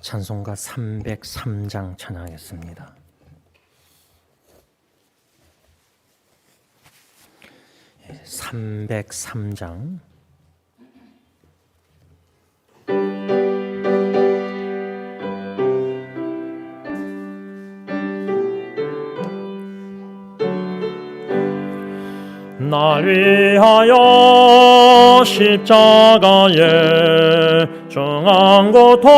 찬송가 303장 찬양하겠습니다. 예, 303장. 날 위하여 십자가에 중한 고통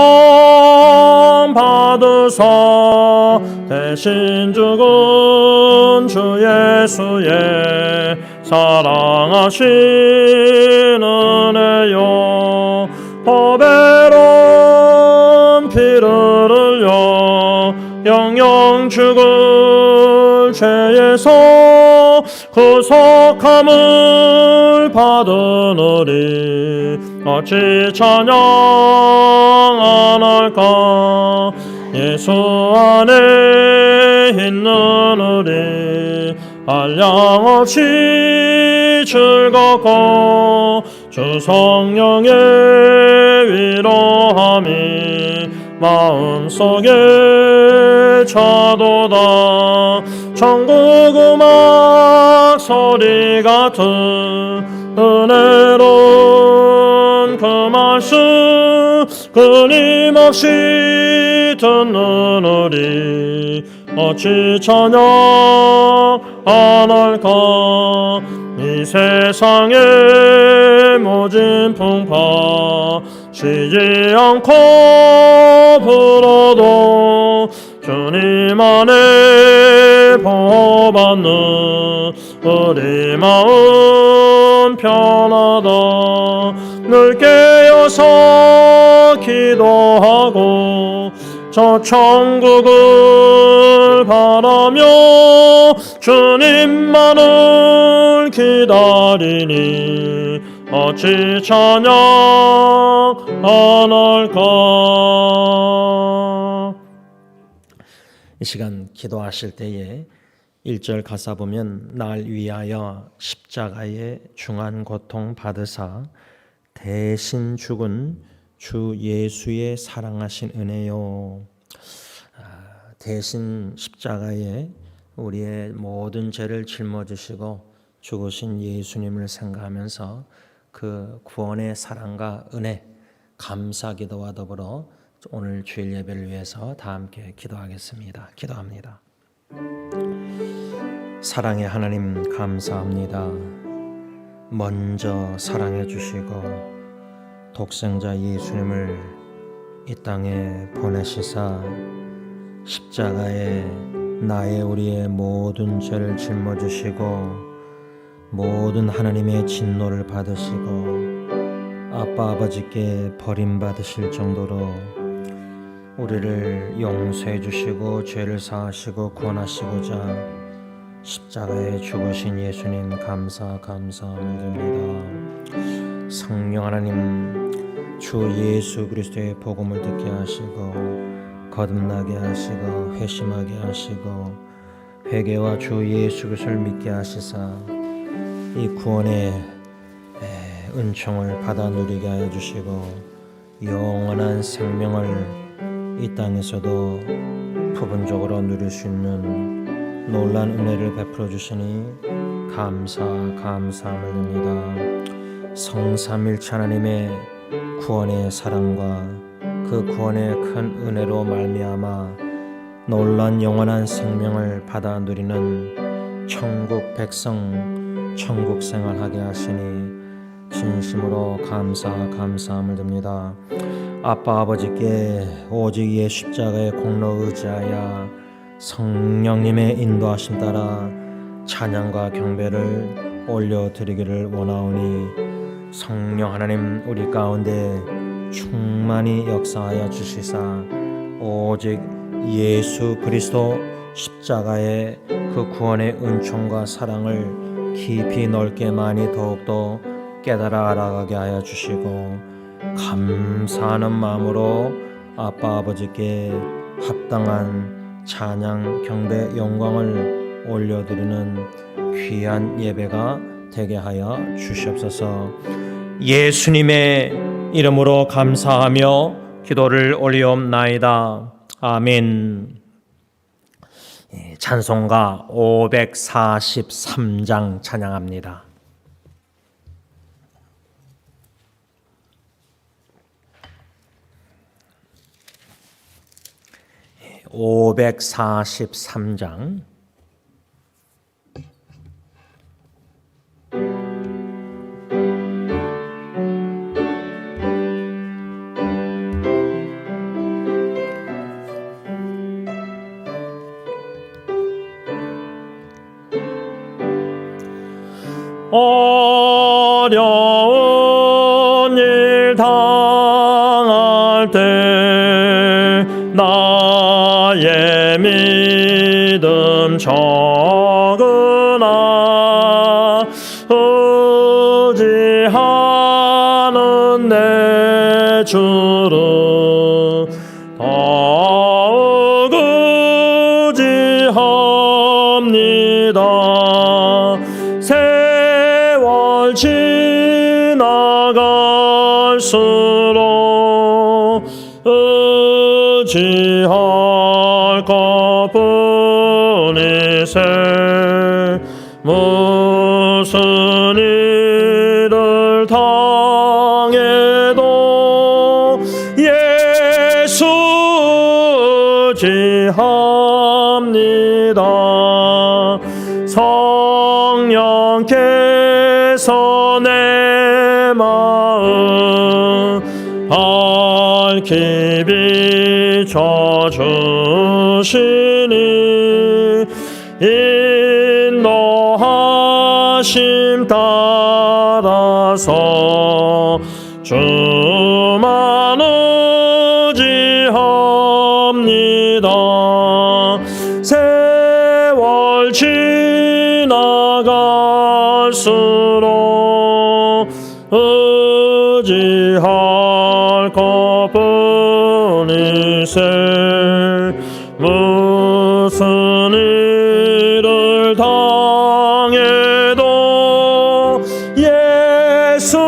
받으사 대신 죽은 주 예수의 사랑하신 은혜요, 보배로운 피를 흘려 영영 죽을 죄에서 구속함을 받으느니 어찌 찬양 안 할까. 예수 안에 있는 우리 한량없이 즐겁고 주 성령의 위로함이 마음속에 차도다. 천국 음악 소리 같은 은혜로운 그 말씀 끊임없이 듣는 우리 어찌 찬양 안 할까. 이 세상의 모진 풍파 쉬지 않고 불어도 주님 안에 보호받는 우리 마음 편하다. 늘 깨어서 기도하고 저 천국을 바라며 주님만을 기다리니 어찌 찬양 안 할까. 이 시간 기도하실 때에 1절 가사 보면 날 위하여 십자가에 중한 고통 받으사 대신 죽은 주 예수의 사랑하신 은혜요. 대신 십자가에 우리의 모든 죄를 짊어지시고 죽으신 예수님을 생각하면서 그 구원의 사랑과 은혜, 감사기도와 더불어 오늘 주일 예배를 위해서 다 함께 기도하겠습니다. 기도합니다. 사랑의 하나님 감사합니다. 먼저 사랑해 주시고 독생자 예수님을 이 땅에 보내시사 십자가에 나의 우리의 모든 죄를 짊어지시고 모든 하나님의 진노를 받으시고 아빠 아버지께 버림받으실 정도로 우리를 용서해 주시고 죄를 사하시고 구원하시고자 십자가에 죽으신 예수님 감사함을 드립니다. 성령 하나님, 주 예수 그리스도의 복음을 듣게 하시고 거듭나게 하시고 회심하게 하시고 회개와 주 예수 그리스도를 믿게 하시사 이 구원의 은총을 받아 누리게 하여 주시고 영원한 생명을 이 땅에서도 부분적으로 누릴 수 있는 놀라운 은혜를 베풀어 주시니 감사함을 드립니다. 성삼일체 하나님의 구원의 사랑과 그 구원의 큰 은혜로 말미암아 놀라운 영원한 생명을 받아 누리는 천국 백성, 천국 생활하게 하시니 진심으로 감사함을 드립니다. 아빠 아버지께 오직 이 십자가의 공로 의지하여 성령님의 인도하심 따라 찬양과 경배를 올려드리기를 원하오니 성령 하나님 우리 가운데 충만히 역사하여 주시사 오직 예수 그리스도 십자가의 그 구원의 은총과 사랑을 깊이 넓게 많이 더욱더 깨달아 알아가게 하여 주시고 감사하는 마음으로 아빠 아버지께 합당한 찬양 경배 영광을 올려드리는 귀한 예배가 되게 하여 주시옵소서. 예수님의 이름으로 감사하며 기도를 올리옵나이다. 아멘. 찬송가 543장 찬양합니다. (543장) 어려운 일 당할 때 나의 믿음 적으나 의지하는 내 주를 더욱 의지합니다. 세월 지나갈수록 의지할 것뿐이세. 무슨 일을 당해도 예수 의지합니다. 성령께서 내 마음 밝히 비춰주시니 인도하심 따라서 주만 의지합니다. 세월 지나갈수록 의지할 것뿐이세. 무슨 일을 당해도 예수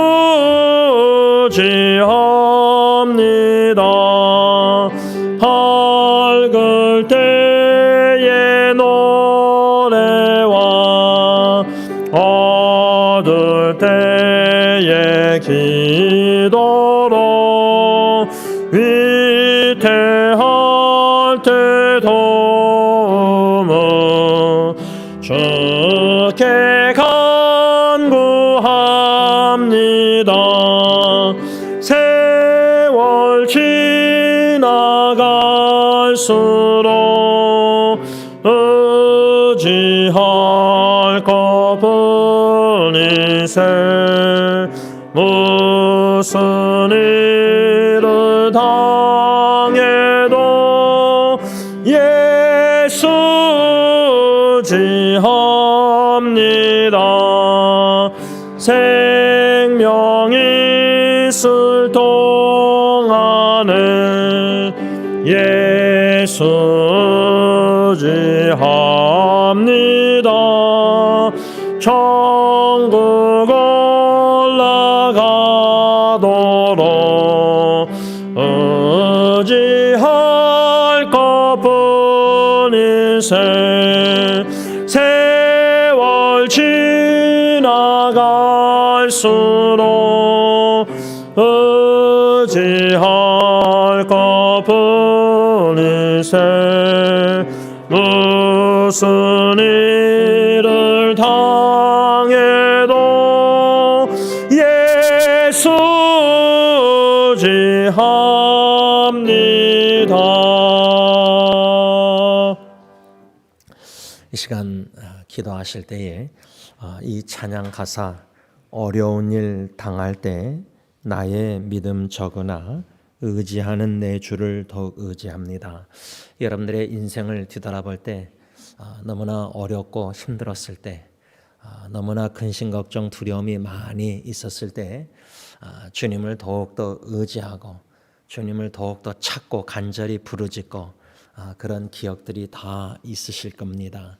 의지합니다. 밝을 때의 노래와 어두울 때의 기도로 위태할 때 도움은 주께 간구합니다. 세월 지나갈수록 의지할 것뿐이세. 무슨 일을 당해도 예수 의지합니다. 생명이 있을 동안에 예수 의지합니다. 천국 올라가도록 의지할 것뿐이세. 세월 지나갈수록 의지할 것뿐이세. 무슨 일을 당해도 예수 의지합니다. 이 시간 기도하실 때에 이 찬양 가사 어려운 일 당할 때 나의 믿음 적으나 의지하는 내 주를 더욱 의지합니다. 여러분들의 인생을 뒤돌아볼 때 너무나 어렵고 힘들었을 때 너무나 근심 걱정 두려움이 많이 있었을 때 주님을 더욱더 의지하고 주님을 더욱더 찾고 간절히 부르짖고 그런 기억들이 다 있으실 겁니다.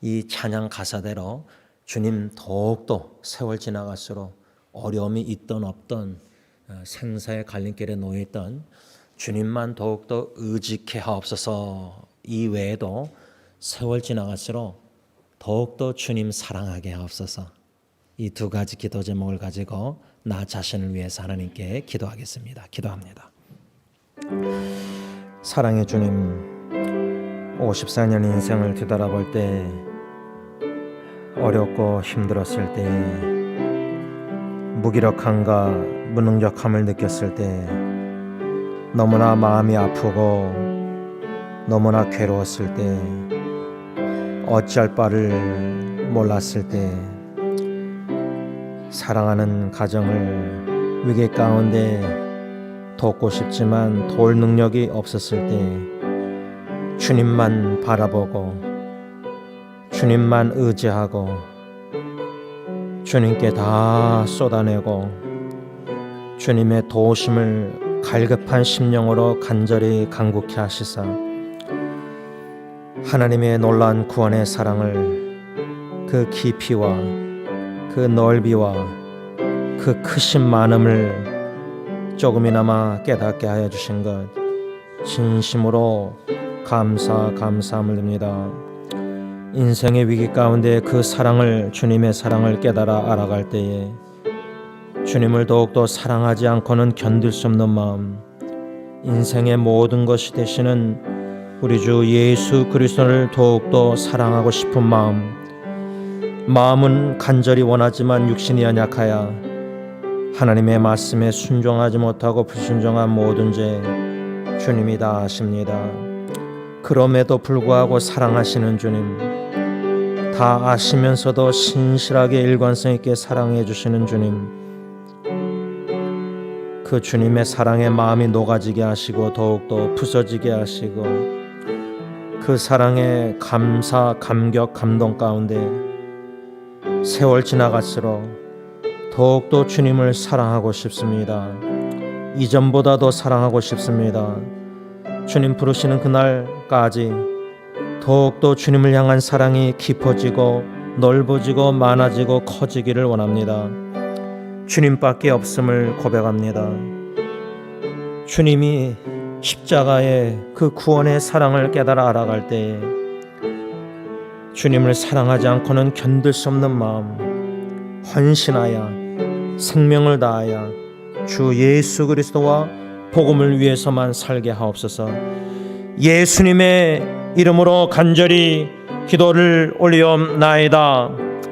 이 찬양 가사대로 주님 더욱더 세월 지나갈수록 어려움이 있던 없던 생사의 갈림길에 놓여있던 주님만 더욱더 의지케 하옵소서. 이 외에도 세월 지나갈수록 더욱더 주님 사랑하게 하옵소서. 이 두 가지 기도 제목을 가지고 나 자신을 위해서 하나님께 기도하겠습니다. 기도합니다. 사랑의 주님, 54년 인생을 뒤돌아볼 때, 어렵고 힘들었을 때, 무기력함과 무능력함을 느꼈을 때, 너무나 마음이 아프고 너무나 괴로웠을 때, 어찌할 바를 몰랐을 때, 사랑하는 가정을 위기 가운데 돕고 싶지만 도울 능력이 없었을 때 주님만 바라보고 주님만 의지하고 주님께 다 쏟아내고 주님의 도우심을 갈급한 심령으로 간절히 간구케 하시사 하나님의 놀라운 구원의 사랑을, 그 깊이와 그 넓이와 그 크신 많음을 조금이나마 깨닫게 하여 주신 것 진심으로 감사함을 드립니다. 인생의 위기 가운데 그 사랑을, 주님의 사랑을 깨달아 알아갈 때에 주님을 더욱더 사랑하지 않고는 견딜 수 없는 마음, 인생의 모든 것이 되시는 우리 주 예수 그리스도를 더욱더 사랑하고 싶은 마음은 간절히 원하지만 육신이 연약하여 하나님의 말씀에 순종하지 못하고 불순종한 모든 죄 주님이 다 아십니다. 그럼에도 불구하고 사랑하시는 주님, 다 아시면서도 신실하게 일관성 있게 사랑해 주시는 주님, 그 주님의 사랑에 마음이 녹아지게 하시고 더욱더 부서지게 하시고 그 사랑에 감사, 감격, 감동 가운데 세월 지나갈수록 더욱더 주님을 사랑하고 싶습니다. 이전보다 더 사랑하고 싶습니다. 주님 부르시는 그날까지 더욱더 주님을 향한 사랑이 깊어지고 넓어지고 많아지고 커지기를 원합니다. 주님밖에 없음을 고백합니다. 주님이 십자가의 그 구원의 사랑을 깨달아 알아갈 때에 주님을 사랑하지 않고는 견딜 수 없는 마음, 헌신하여 생명을 다하여 주 예수 그리스도와 복음을 위해서만 살게 하옵소서. 예수님의 이름으로 간절히 기도를 올리옵나이다.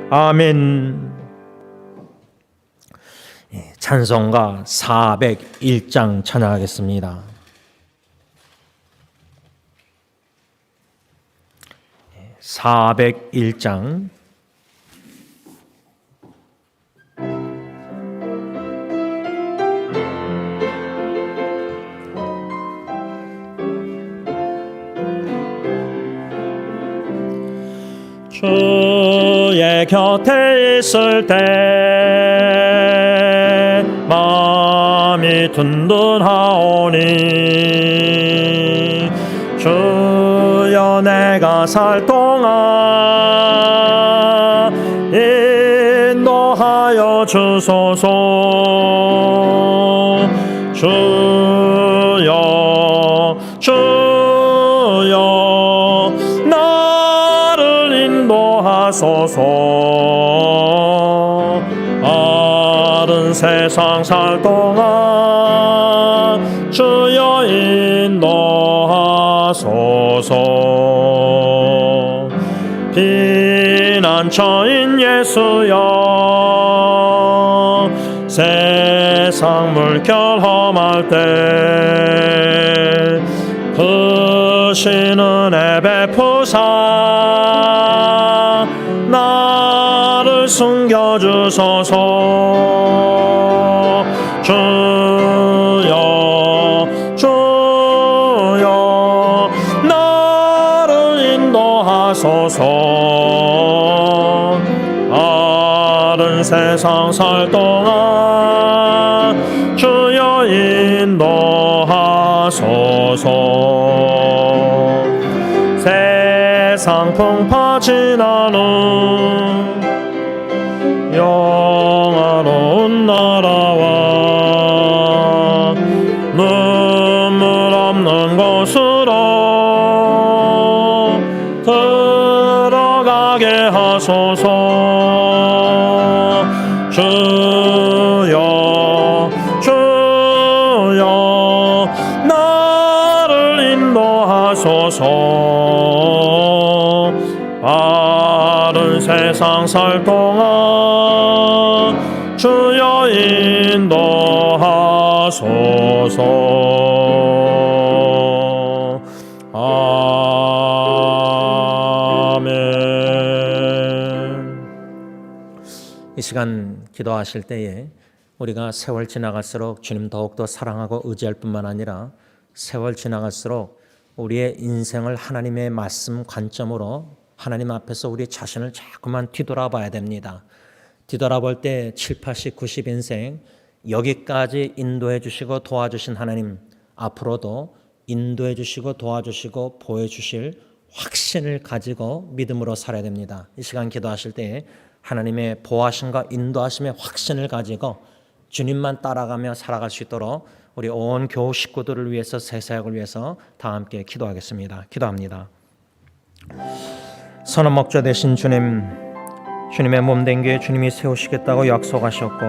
아멘. 찬송가 401장 찬양하겠습니다. 401장. 주의 곁에 있을 때 마음이 든든하오니 주여 내가 살 동안 인도하여 주소서. 주여 주여 나를 인도하소서. 다른 세상 살 동안 주여 인도하소서. 피난처인 예수여 세상 물결 험할 때 크신 은혜 베푸사 나를 숨겨주소서. 주여 주여 나를 인도하소서. 다른 세상 살 동안 주여 인도하소서. 세상 풍파 지난 후 영화로운 나라와 눈물 인도하소서. 주여 주여 나를 인도하소서. 바른 세상 살 동안 주여 인도하소서. 아멘. 이 시간 기도하실 때에 우리가 세월 지나갈수록 주님 더욱더 사랑하고 의지할 뿐만 아니라 세월 지나갈수록 우리의 인생을 하나님의 말씀 관점으로 하나님 앞에서 우리 자신을 자꾸만 뒤돌아봐야 됩니다. 뒤돌아볼 때 7, 80, 90 인생 여기까지 인도해 주시고 도와주신 하나님, 앞으로도 인도해 주시고 도와주시고 보여주실 확신을 가지고 믿음으로 살아야 됩니다. 이 시간 기도하실 때 하나님의 보호하심과 인도하심의 확신을 가지고 주님만 따라가며 살아갈 수 있도록 우리 온 교우 식구들을 위해서, 새 사역을 위해서 다 함께 기도하겠습니다. 기도합니다. 선한 목자 되신 주님, 주님의 몸된 교회 주님이 세우시겠다고 약속하셨고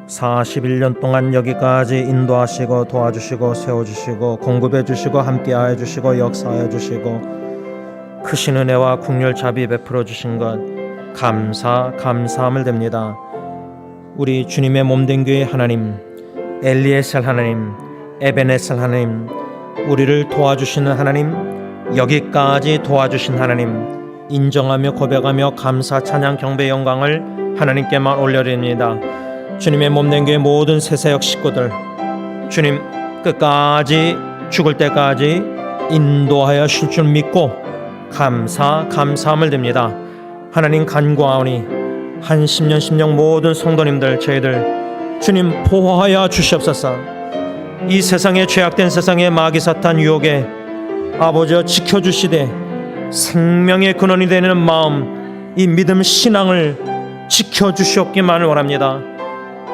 41년 동안 여기까지 인도하시고 도와주시고 세워주시고 공급해 주시고 함께하여 주시고 역사하여 주시고 크신 은혜와 국률 자비 베풀어 주신 것 감사함을 됩니다. 우리 주님의 몸된 교회 하나님, 엘리에셀 하나님, 에베네셀 하나님, 우리를 도와주시는 하나님, 여기까지 도와주신 하나님 인정하며 고백하며 감사 찬양 경배 영광을 하나님께만 올려드립니다. 주님의 몸된 교회 모든 새사역 식구들 주님 끝까지 죽을 때까지 인도하여 실 줄 믿고 감사함을 드립니다. 하나님 간구하오니 한 10년 10년 모든 성도님들 저희들 주님 보호하여 주시옵소서. 이 세상에 죄악된 세상의 마귀 사탄 유혹에 아버지여 지켜주시되 생명의 근원이 되는 마음, 이 믿음 신앙을 지켜주시옵기만을 원합니다.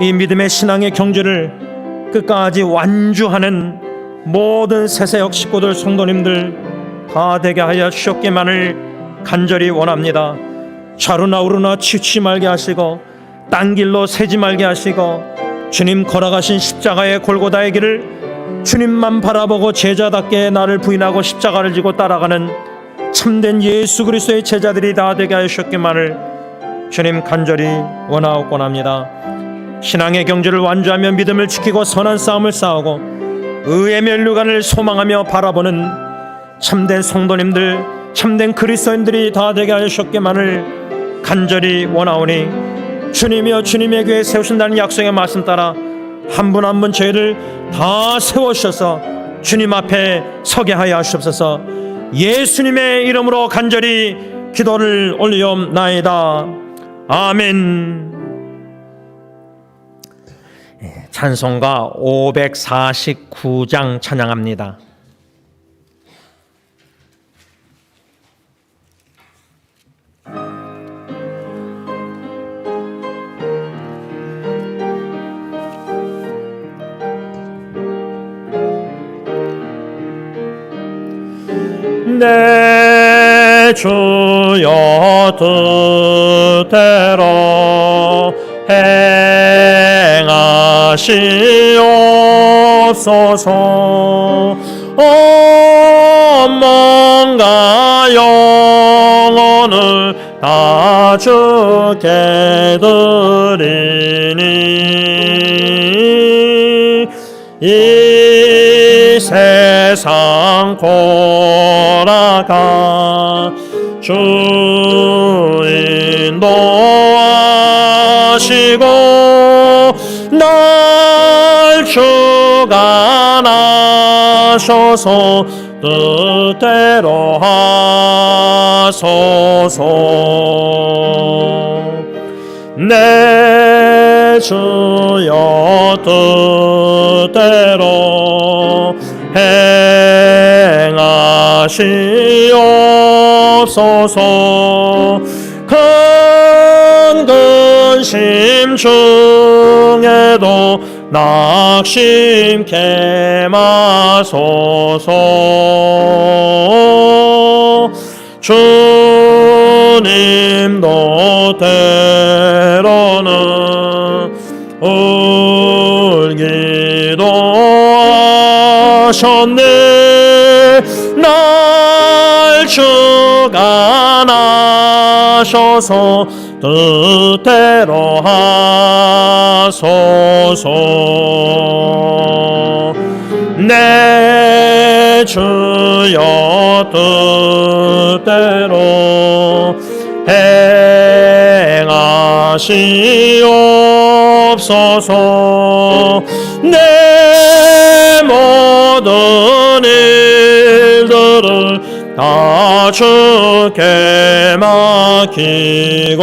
이 믿음의 신앙의 경주를 끝까지 완주하는 모든 새사역 식구들 성도님들 다 되게 하여 주시옵기만을 간절히 원합니다. 좌로나 우로나 치우치지 말게 하시고 딴 길로 새지 말게 하시고 주님 걸어가신 십자가의 골고다의 길을 주님만 바라보고 제자답게 나를 부인하고 십자가를 지고 따라가는 참된 예수 그리스도의 제자들이 다 되게 하여 주셨기만을 주님 간절히 원하옵고 합니다. 신앙의 경주를 완주하며 믿음을 지키고 선한 싸움을 싸우고 의의 면류관을 소망하며 바라보는 참된 성도님들, 참된 그리스도인들이 다 되게 하여 주셨기만을 간절히 원하오니 주님이여 주님의 교회 세우신다는 약속의 말씀 따라 한 분 한 분 저희를 다 세우셔서 주님 앞에 서게 하여 하시옵소서. 예수님의 이름으로 간절히 기도를 올리옵나이다. 아멘. 찬송가 549장 찬양합니다. 내 주여 뜻대로 행하시옵소서. 몸과 영혼을 다 주께 드리니 이 세상 돌아가 주 인도하시고 날 주관하셔서 뜻대로 하소서. 내 주여 뜻대로 행하시옵소서. 큰 근심 중에도 낙심케 마소서. 주님 주님도 때로는 울기도 하셨네. 날 주관하셔서 뜻대로 하소서. 내 주여 뜻대로 행하시옵소서. 내 모든 일들을 다 주께 맡기고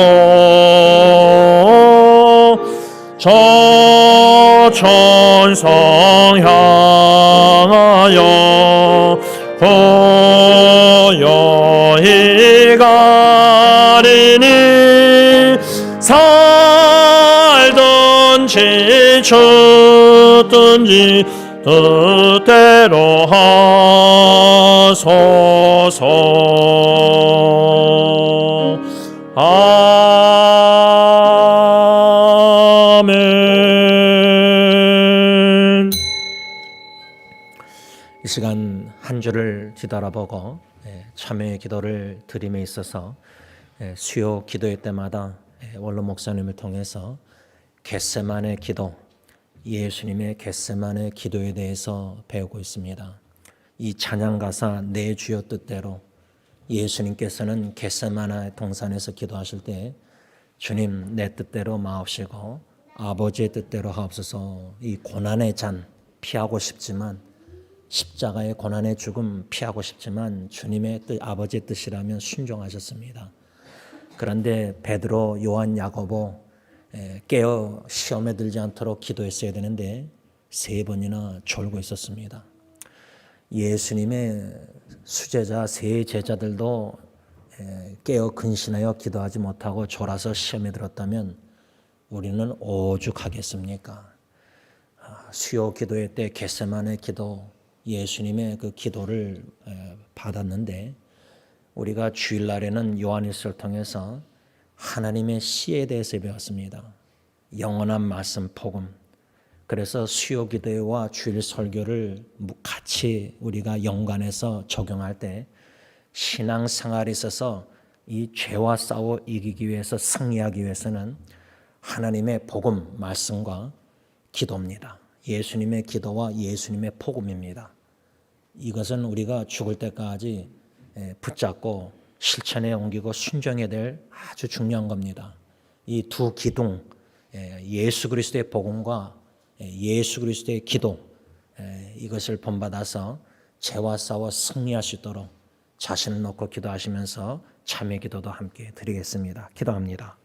저 천성 향하여 고요히 가리니 살든지 죽든지 뜻대로 하소서. 아멘. 이 시간 한 주를 뒤돌아보고 참여의 기도를 드림에 있어서 수요 기도회 때마다 원로 목사님을 통해서 겟세마네 기도, 예수님의 겟세마네 기도에 대해서 배우고 있습니다. 이 찬양 가사 내 주여 뜻대로 예수님께서는 겟세마네 동산에서 기도하실 때 주님 내 뜻대로 마옵시고 아버지의 뜻대로 하옵소서. 이 고난의 잔 피하고 싶지만 십자가의 고난의 죽음 피하고 싶지만 주님의 뜻, 아버지의 뜻이라면 순종하셨습니다. 그런데 베드로, 요한, 야고보 깨어 시험에 들지 않도록 기도했어야 되는데 3번이나 졸고 있었습니다. 예수님의 수제자 세 제자들도 깨어 근신하여 기도하지 못하고 졸아서 시험에 들었다면 우리는 오죽하겠습니까? 수요 기도회 때 겟세마네 기도, 예수님의 그 기도를 받았는데 우리가 주일날에는 요한일서를 통해서 하나님의 씨에 대해서 배웠습니다. 영원한 말씀 복음. 그래서 수요 기도회와 주일 설교를 같이 우리가 연관해서 적용할 때 신앙생활에 있어서 이 죄와 싸워 이기기 위해서 승리하기 위해서는 하나님의 복음 말씀과 기도입니다. 예수님의 기도와 예수님의 복음입니다. 이것은 우리가 죽을 때까지 붙잡고 실천에 옮기고 순종해야 될 아주 중요한 겁니다. 이 두 기둥, 예수 그리스도의 복음과 예수 그리스도의 기도, 이것을 본받아서 죄와 싸워 승리할 수 있도록 자신을 놓고 기도하시면서 참여 기도도 함께 드리겠습니다. 기도합니다.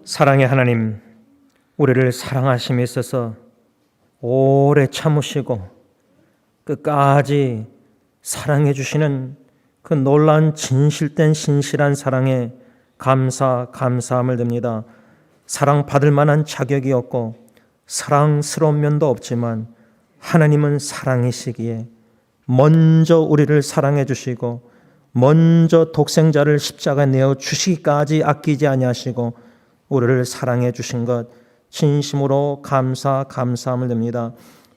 사랑의 하나님, 우리를 사랑하심에 있어서 오래 참으시고 끝까지 사랑해 주시는 그 놀라운 진실된 신실한 사랑에 감사함을 드립니다. 사랑받을 만한 자격이 없고 사랑스러운 면도 없지만 하나님은 사랑이시기에 먼저 우리를 사랑해 주시고 먼저 독생자를 십자가에 내어 주시기까지 아끼지 아니하시고 우리를 사랑해 주신 것 진심으로 감사함을 드립니다.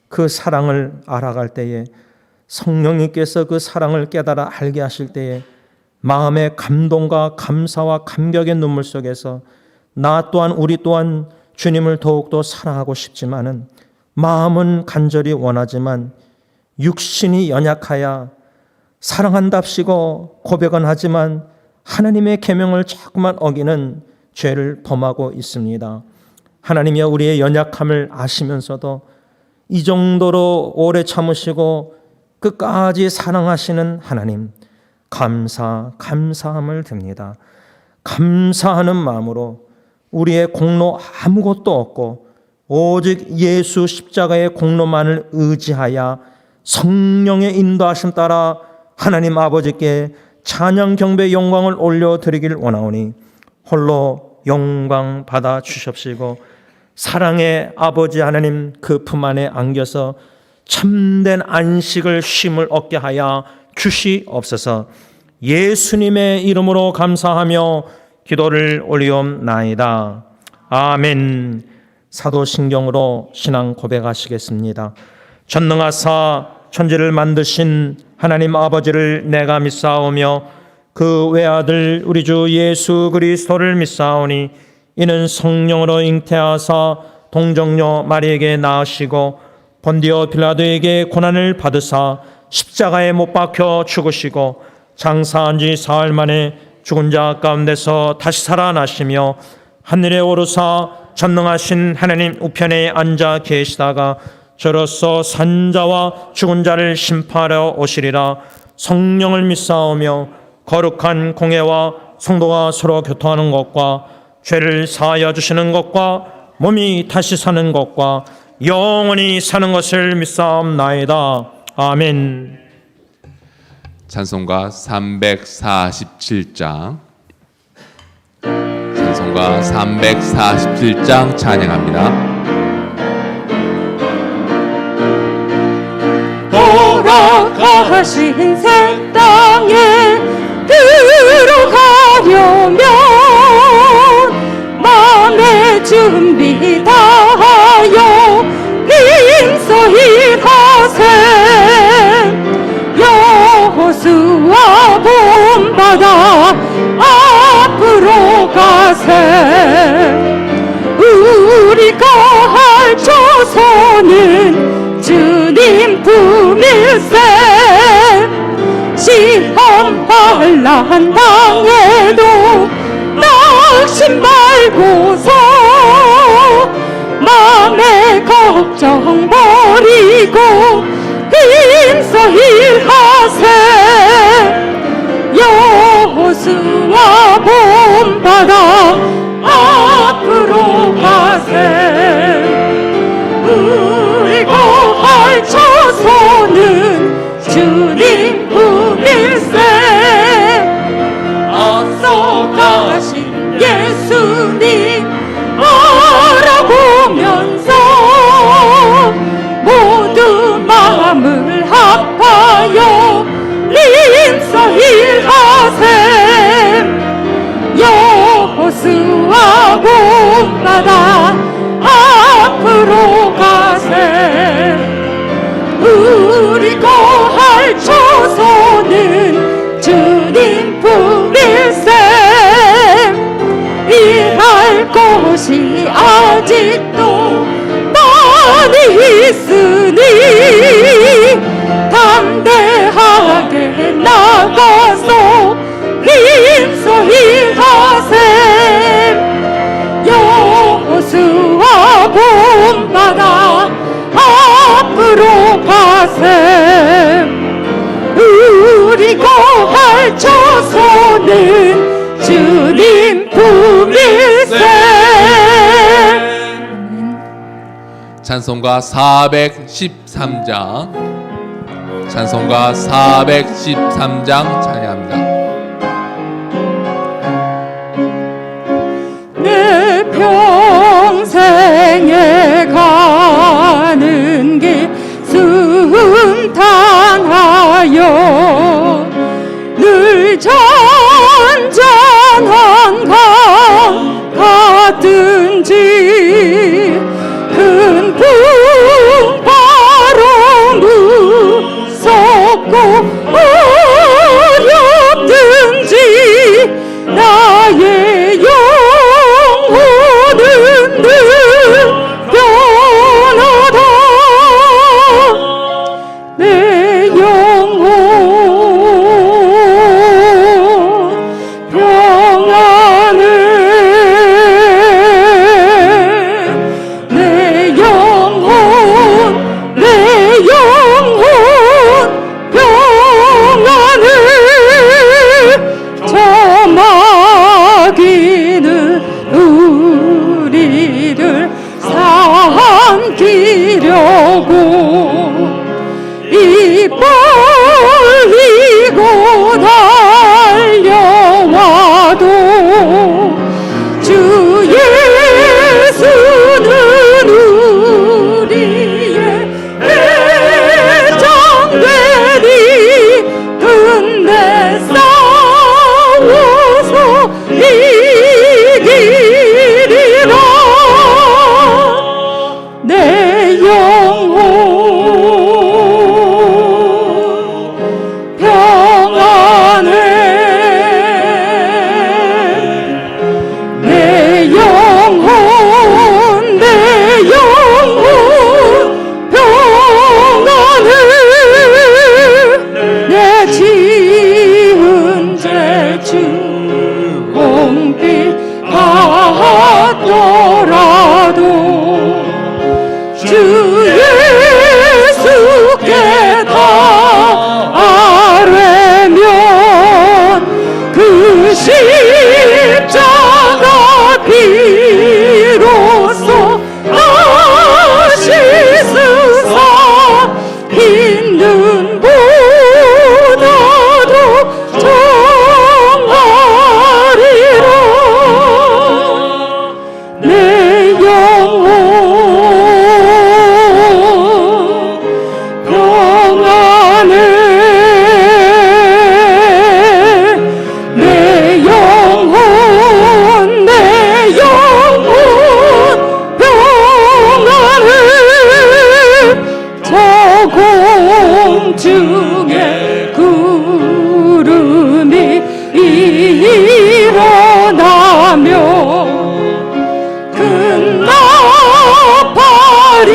그 사랑을 알아갈 때에 성령님께서 그 사랑을 깨달아 알게 하실 때에 마음의 감동과 감사와 감격의 눈물 속에서 나 또한 우리 또한 주님을 더욱더 사랑하고 싶지만은 마음은 간절히 원하지만 육신이 연약하여 사랑한답시고 고백은 하지만 하나님의 계명을 자꾸만 어기는 죄를 범하고 있습니다. 하나님이 우리의 연약함을 아시면서도 이 정도로 오래 참으시고 끝까지 사랑하시는 하나님, 감사함을 드립니다. 감사하는 마음으로 우리의 공로 아무것도 없고 오직 예수 십자가의 공로만을 의지하여 성령의 인도하심 따라 하나님 아버지께 찬양 경배 영광을 올려드리길 원하오니 홀로 영광 받아 주십시고 사랑의 아버지 하나님 그 품 안에 안겨서 참된 안식을 쉼을 얻게 하여 주시옵소서. 예수님의 이름으로 감사하며 기도를 올리옵나이다. 아멘. 사도신경으로 신앙 고백하시겠습니다. 전능하사 천지를 만드신 하나님 아버지를 내가 믿사오며 그 외아들 우리 주 예수 그리스도를 믿사오니 이는 성령으로 잉태하사 동정녀 마리에게 낳으시고 본디오 빌라도에게 고난을 받으사 십자가에 못 박혀 죽으시고 장사한 지 사흘 만에 죽은 자 가운데서 다시 살아나시며 하늘에 오르사 전능하신 하나님 우편에 앉아 계시다가 저로서 산자와 죽은 자를 심판하러 오시리라. 성령을 믿사오며 거룩한 공회와 성도가 서로 교통하는 것과 죄를 사하여 주시는 것과 몸이 다시 사는 것과 영원히 사는 것을 믿사옵나이다. 아멘. 찬송가 347장 찬송가 347장 찬양합니다. 돌아가신 새 땅에 들어가려면 마음의 준비 다하여 힘써 일하세. 여호수아 본받아 앞으로 가세. 우리가 할 조선은 주님 품일세. 시험 환난 당해도 낙심 말고서 마음의 걱정 버리고 힘써 일하세. 여호수아 본받아 앞으로 가세. 우리가 할 조선은 주님 품일세. 앞서 가신 예수님 알아보면서 모두 마음을 합하여 힘써 일하세. 여호수아 본받아 앞으로 가세. 우리가 할 조선은 주님 품일세. 일할 곳이 아직도 많이 있으니 담대하게 나가서 힘써 일하세. 여호수아 본받아 앞으로 가세. 우리가 할 조선은 주님 품일세. 찬송가 413장 찬송가 413장 찬양합니다. 내 평생에 가는 길 순탄하여 늘 잔잔한 강 같든지 큰 풍파로 무섭고 어렵든지 이기리라. 내 영혼 평안해. 내 영혼 평안해. 내 지은 죄주 공비 받더라도 주 예수께 다 아뢰면 그 십자가 비로소 아시스사 있는 보다도 정하리라. 내 영혼 평안해. 내 영혼 평안해. 저 공중에 구름이 일어나며 큰 나팔이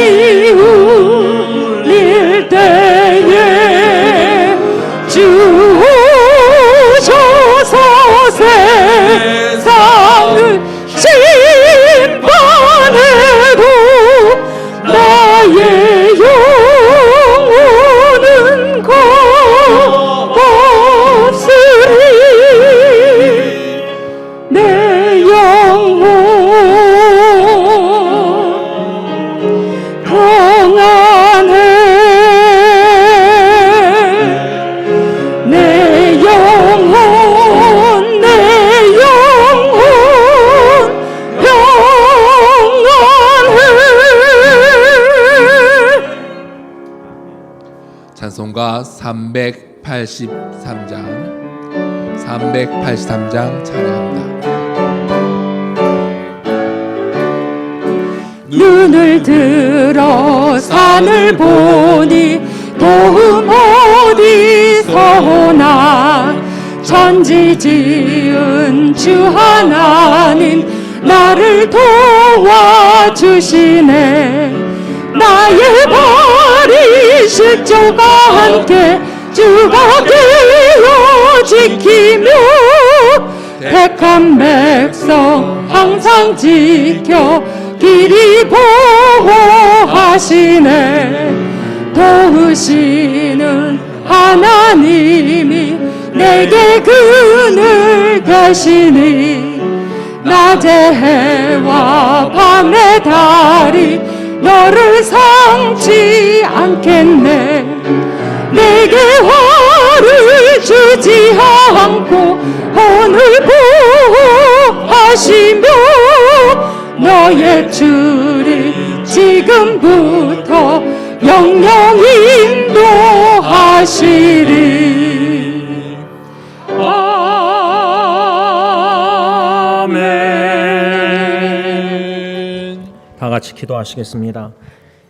울릴 때에 주 오셔서 세상을 심판해도 나의 영혼은 겁없으리. 내 영혼 평안해. 내 영혼 평안해. 찬송가 383장 찬양합니다. 눈을 들어 산을 보니 도움 어디서 오나. 천지 지은 주 하나님 나를 도와주시네. 나의 발이 십자가 함께 주가 되어 지키며 택한 백성 항상 지켜 길이 보호하시네. 도우시는 하나님이 내게 그늘 계시니. 낮의 해와 밤의 달이 너를 상치 않겠네. 내게 화를 주지 않고 오늘 보호하시며 너의 줄이 지금부터 영영 인도하시리. 아멘. 다 같이 기도하시겠습니다.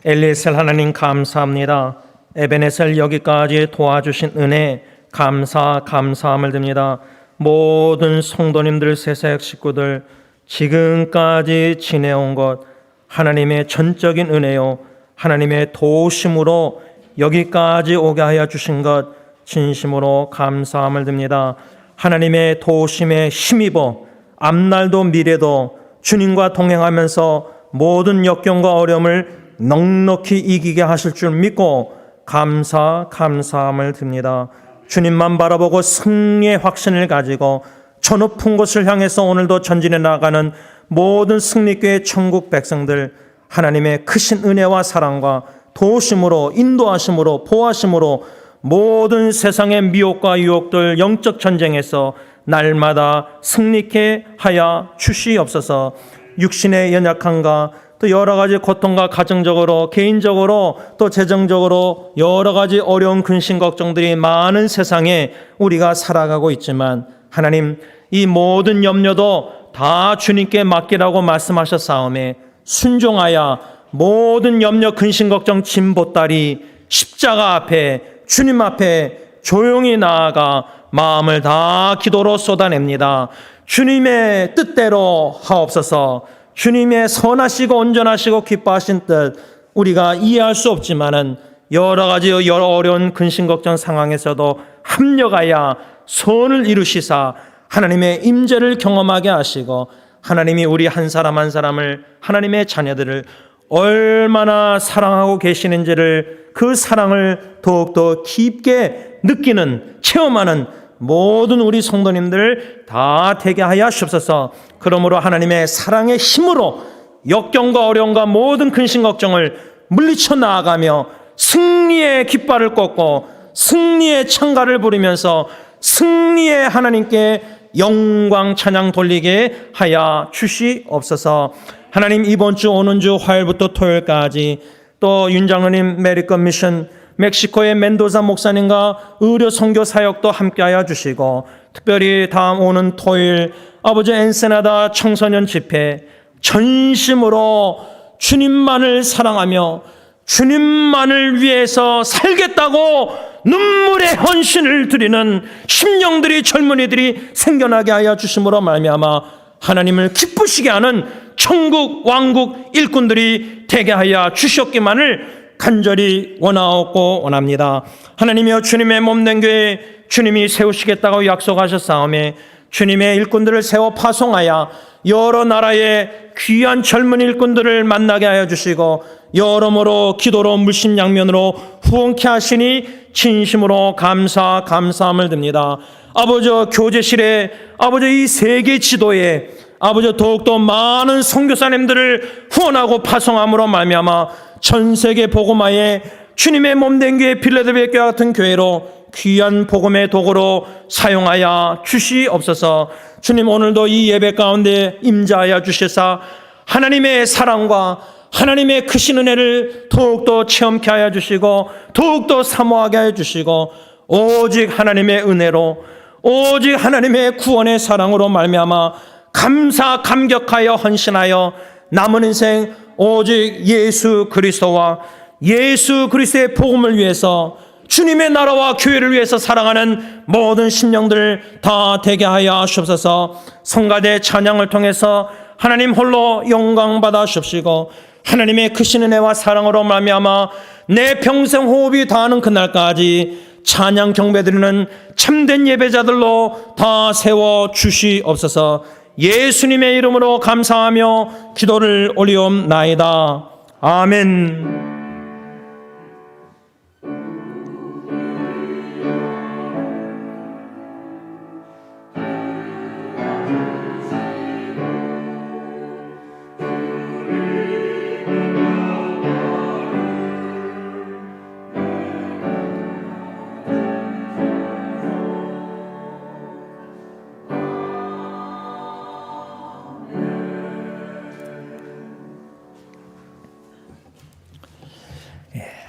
엘리에셀 하나님 감사합니다. 에베네셀 여기까지 도와주신 은혜 감사함을 드립니다. 모든 성도님들 세색 식구들 지금까지 지내온 것 하나님의 전적인 은혜요 하나님의 도우심으로 여기까지 오게 하여 주신 것 진심으로 감사함을 드립니다. 하나님의 도우심에 힘입어 앞날도 미래도 주님과 동행하면서 모든 역경과 어려움을 넉넉히 이기게 하실 줄 믿고 감사함을 드립니다. 주님만 바라보고 승리의 확신을 가지고 저 높은 곳을 향해서 오늘도 전진해 나가는 모든 승리교회 천국 백성들 하나님의 크신 은혜와 사랑과 도우심으로 인도하심으로 보호하심으로 모든 세상의 미혹과 유혹들 영적 전쟁에서 날마다 승리케 하여 주시옵소서. 육신의 연약함과 또 여러 가지 고통과 가정적으로 개인적으로 또 재정적으로 여러 가지 어려운 근심 걱정들이 많은 세상에 우리가 살아가고 있지만 하나님 이 모든 염려도 다 주님께 맡기라고 말씀하셨사오매 순종하여 모든 염려 근심 걱정 짐 보따리 십자가 앞에 주님 앞에 조용히 나아가 마음을 다 기도로 쏟아냅니다. 주님의 뜻대로 하옵소서. 주님의 선하시고 온전하시고 기뻐하신 뜻 우리가 이해할 수 없지만은 여러 가지 어려운 근심 걱정 상황에서도 합력하여 선을 이루시사 하나님의 임재를 경험하게 하시고 하나님이 우리 한 사람 한 사람을 하나님의 자녀들을 얼마나 사랑하고 계시는지를 그 사랑을 더욱더 깊게 느끼는 체험하는 모든 우리 성도님들 다 되게 하여 하시옵소서. 그러므로 하나님의 사랑의 힘으로 역경과 어려움과 모든 근심 걱정을 물리쳐 나아가며 승리의 깃발을 꽂고 승리의 창가를 부리면서 승리의 하나님께 영광 찬양 돌리게 하여 주시옵소서. 하나님 이번 주 오는 주 화요일부터 토요일까지 또 윤장로님 메리건 미션 멕시코의 멘도사 목사님과 의료 선교 사역도 함께하여 주시고 특별히 다음 오는 토요일 아버지 엔세나다 청소년 집회 전심으로 주님만을 사랑하며 주님만을 위해서 살겠다고 눈물의 헌신을 드리는 심령들이 젊은이들이 생겨나게 하여 주심으로 말미암아 하나님을 기쁘시게 하는 천국 왕국 일꾼들이 되게 하여 주셨기만을 간절히 원하옵고 원합니다. 하나님이여 주님의 몸된 교회 주님이 세우시겠다고 약속하셨사오매 주님의 일꾼들을 세워 파송하여 여러 나라의 귀한 젊은 일꾼들을 만나게 하여 주시고 여러모로 기도로 물심양면으로 후원케 하시니 진심으로 감사함을 드립니다. 아버지 교제실에 아버지 이 세계 지도에 아버지 더욱더 많은 선교사님들을 후원하고 파송함으로 말미암아 전 세계 복음화에 주님의 몸된 교회 필라델피아 교회 같은 교회로 귀한 복음의 도구로 사용하여 주시옵소서. 주님 오늘도 이 예배 가운데 임재하여 주시사 하나님의 사랑과 하나님의 크신 은혜를 더욱더 체험케 하여 주시고 더욱더 사모하게 하여 주시고 오직 하나님의 은혜로 오직 하나님의 구원의 사랑으로 말미암아 감격하여 헌신하여 남은 인생 오직 예수 그리스도와 예수 그리스도의 복음을 위해서 주님의 나라와 교회를 위해서 살아가는 모든 심령들 다 되게 하여 하시옵소서. 성가대 찬양을 통해서 하나님 홀로 영광 받아 주옵시고 하나님의 크신 은혜와 사랑으로 말미암아 내 평생 호흡이 다하는 그날까지 찬양 경배드리는 참된 예배자들로 다 세워 주시옵소서. 예수님의 이름으로 감사하며 기도를 올리옵나이다. 아멘.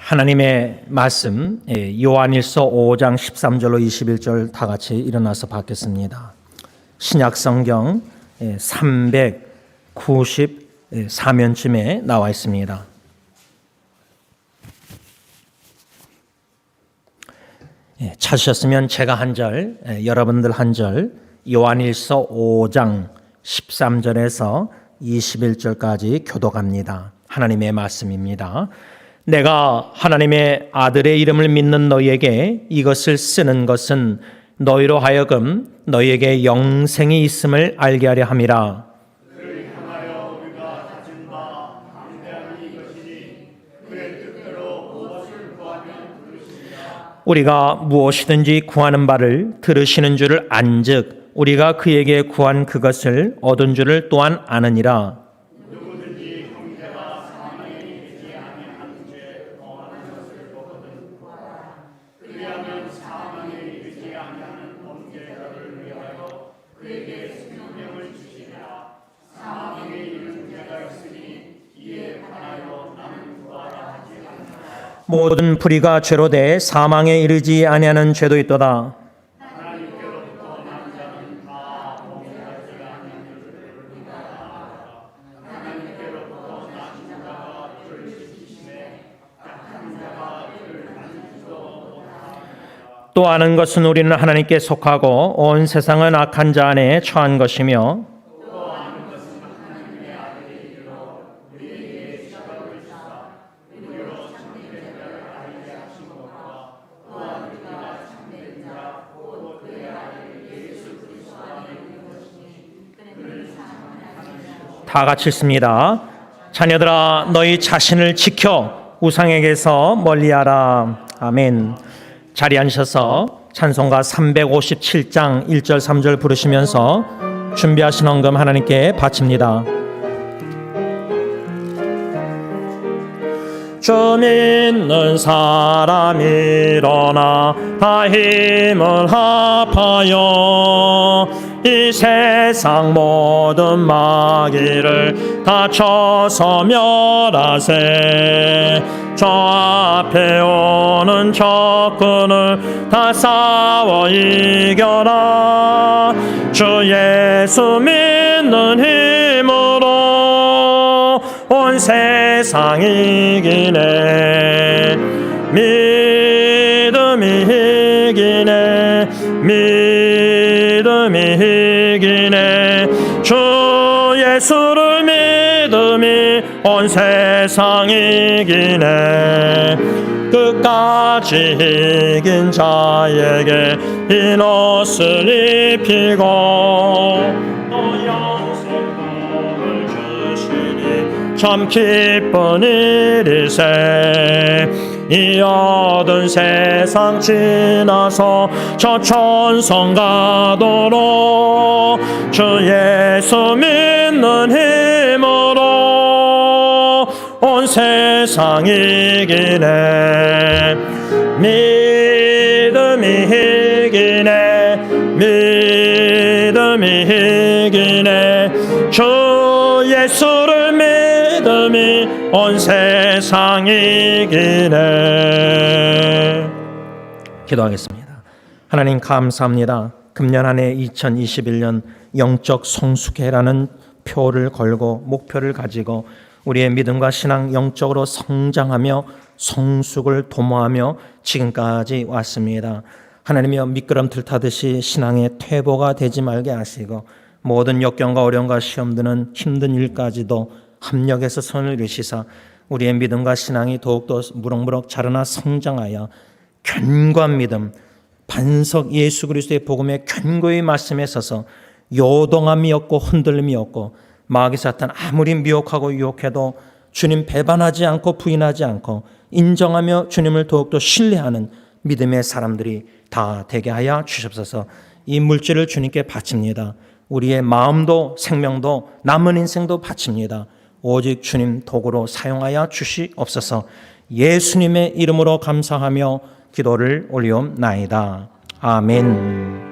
하나님의 말씀 요한일서 5장 13절로 21절 다 같이 일어나서 받겠습니다. 신약성경 394면쯤에 나와 있습니다. 찾으셨으면 제가 한 절, 여러분들 한 절, 요한일서 5장 13절에서 21절까지 교독합니다. 하나님의 말씀입니다. 내가 하나님의 아들의 이름을 믿는 너희에게 이것을 쓰는 것은 너희로 하여금 너희에게 영생이 있음을 알게 하려 함이라. 그를 향하여 우리가 가진 바 담대함이 이것이니 그의 뜻대로 무엇을 구하면 들으시리라. 우리가 무엇이든지 구하는 바를 들으시는 줄을 안즉 우리가 그에게 구한 그것을 얻은 줄을 또한 아느니라. 모든 불의가 죄로 돼 사망에 이르지 아니하는 죄도 있도다. 하나님께로부터 난 자는 다 또 아는 것은 우리는 하나님께 속하고 온 세상은 악한 자 안에 처한 것이며 다 같이 읽습니다. 자녀들아 너희 자신을 지켜 우상에게서 멀리하라. 아멘. 자리에 앉으셔서 찬송가 357장 1절 3절 부르시면서 준비하신 헌금 하나님께 바칩니다. 주 믿는 사람 일어나 다 힘을 합하여 이 세상 모든 마귀를 다 쳐서 멸하세. 저 앞에 오는 적군을 다 싸워 이겨라. 주 예수 믿는 힘으로 온 세상 이기네. 믿음이 이기네. 믿음이 이기네. 주 예수를 믿음이 온 세상 이기네. 끝까지 이긴 자에게 흰 옷을 입히고 또 영생복을 주시니 참 기쁜 일이세. 이 어두운 세상 지나서 저 천성 가도록 주 예수 믿는 힘으로 온 세상 이기네. 믿음이 이기네. 믿음이 이기네. 주 예수를 믿음이 온 세상 이기네. 기도하겠습니다. 하나님 감사합니다. 금년 한 해 2021년 영적 성숙해라는 표를 걸고 목표를 가지고 우리의 믿음과 신앙 영적으로 성장하며 성숙을 도모하며 지금까지 왔습니다. 하나님이여 미끄럼틀 타듯이 신앙의 퇴보가 되지 말게 하시고 모든 역경과 어려움과 시험 드는 힘든 일까지도 합력해서 손을 이루시사 우리의 믿음과 신앙이 더욱더 무럭무럭 자라나 성장하여 견고한 믿음, 반석 예수 그리스도의 복음의 견고히 말씀에 서서 요동함이 없고 흔들림이 없고 마귀 사탄 아무리 미혹하고 유혹해도 주님 배반하지 않고 부인하지 않고 인정하며 주님을 더욱더 신뢰하는 믿음의 사람들이 다 되게 하여 주시옵소서. 이 물질을 주님께 바칩니다. 우리의 마음도 생명도 남은 인생도 바칩니다. 오직 주님 도구로 사용하여 주시옵소서. 예수님의 이름으로 감사하며 기도를 올리옵나이다. 아멘.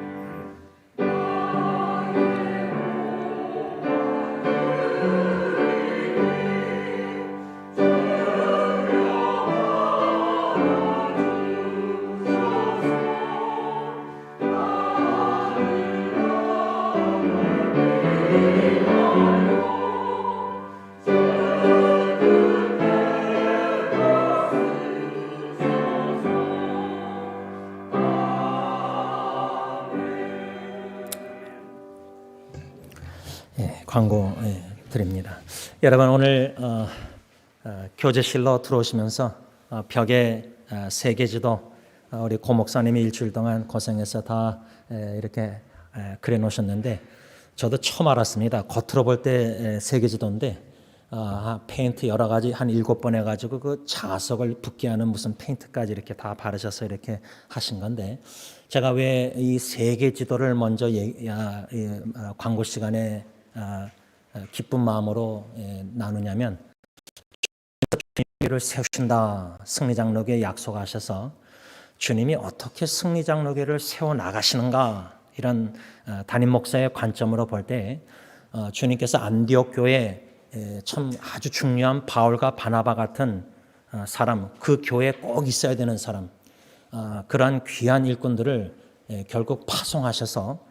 광고 드립니다. 여러분 오늘 교제실로 들어오시면서 벽에 세계지도 우리 고 목사님이 일주일 동안 고생해서 다 이렇게 그려 놓으셨는데 저도 처음 알았습니다. 겉으로 볼 때 세계지도인데 페인트 여러 가지 한 7번 해가지고 그 자석을 붓게 하는 무슨 페인트까지 이렇게 다 바르셔서 이렇게 하신 건데 제가 왜 이 세계지도를 먼저 광고 시간에 기쁜 마음으로 나누냐면 주님을 세우신다 승리장로교에 약속하셔서 주님이 어떻게 승리장로교를 세워나가시는가 이런 담임 목사의 관점으로 볼 때 주님께서 안디옥 교회에 참 아주 중요한 바울과 바나바 같은 사람, 그 교회에 꼭 있어야 되는 사람, 그러한 귀한 일꾼들을 결국 파송하셔서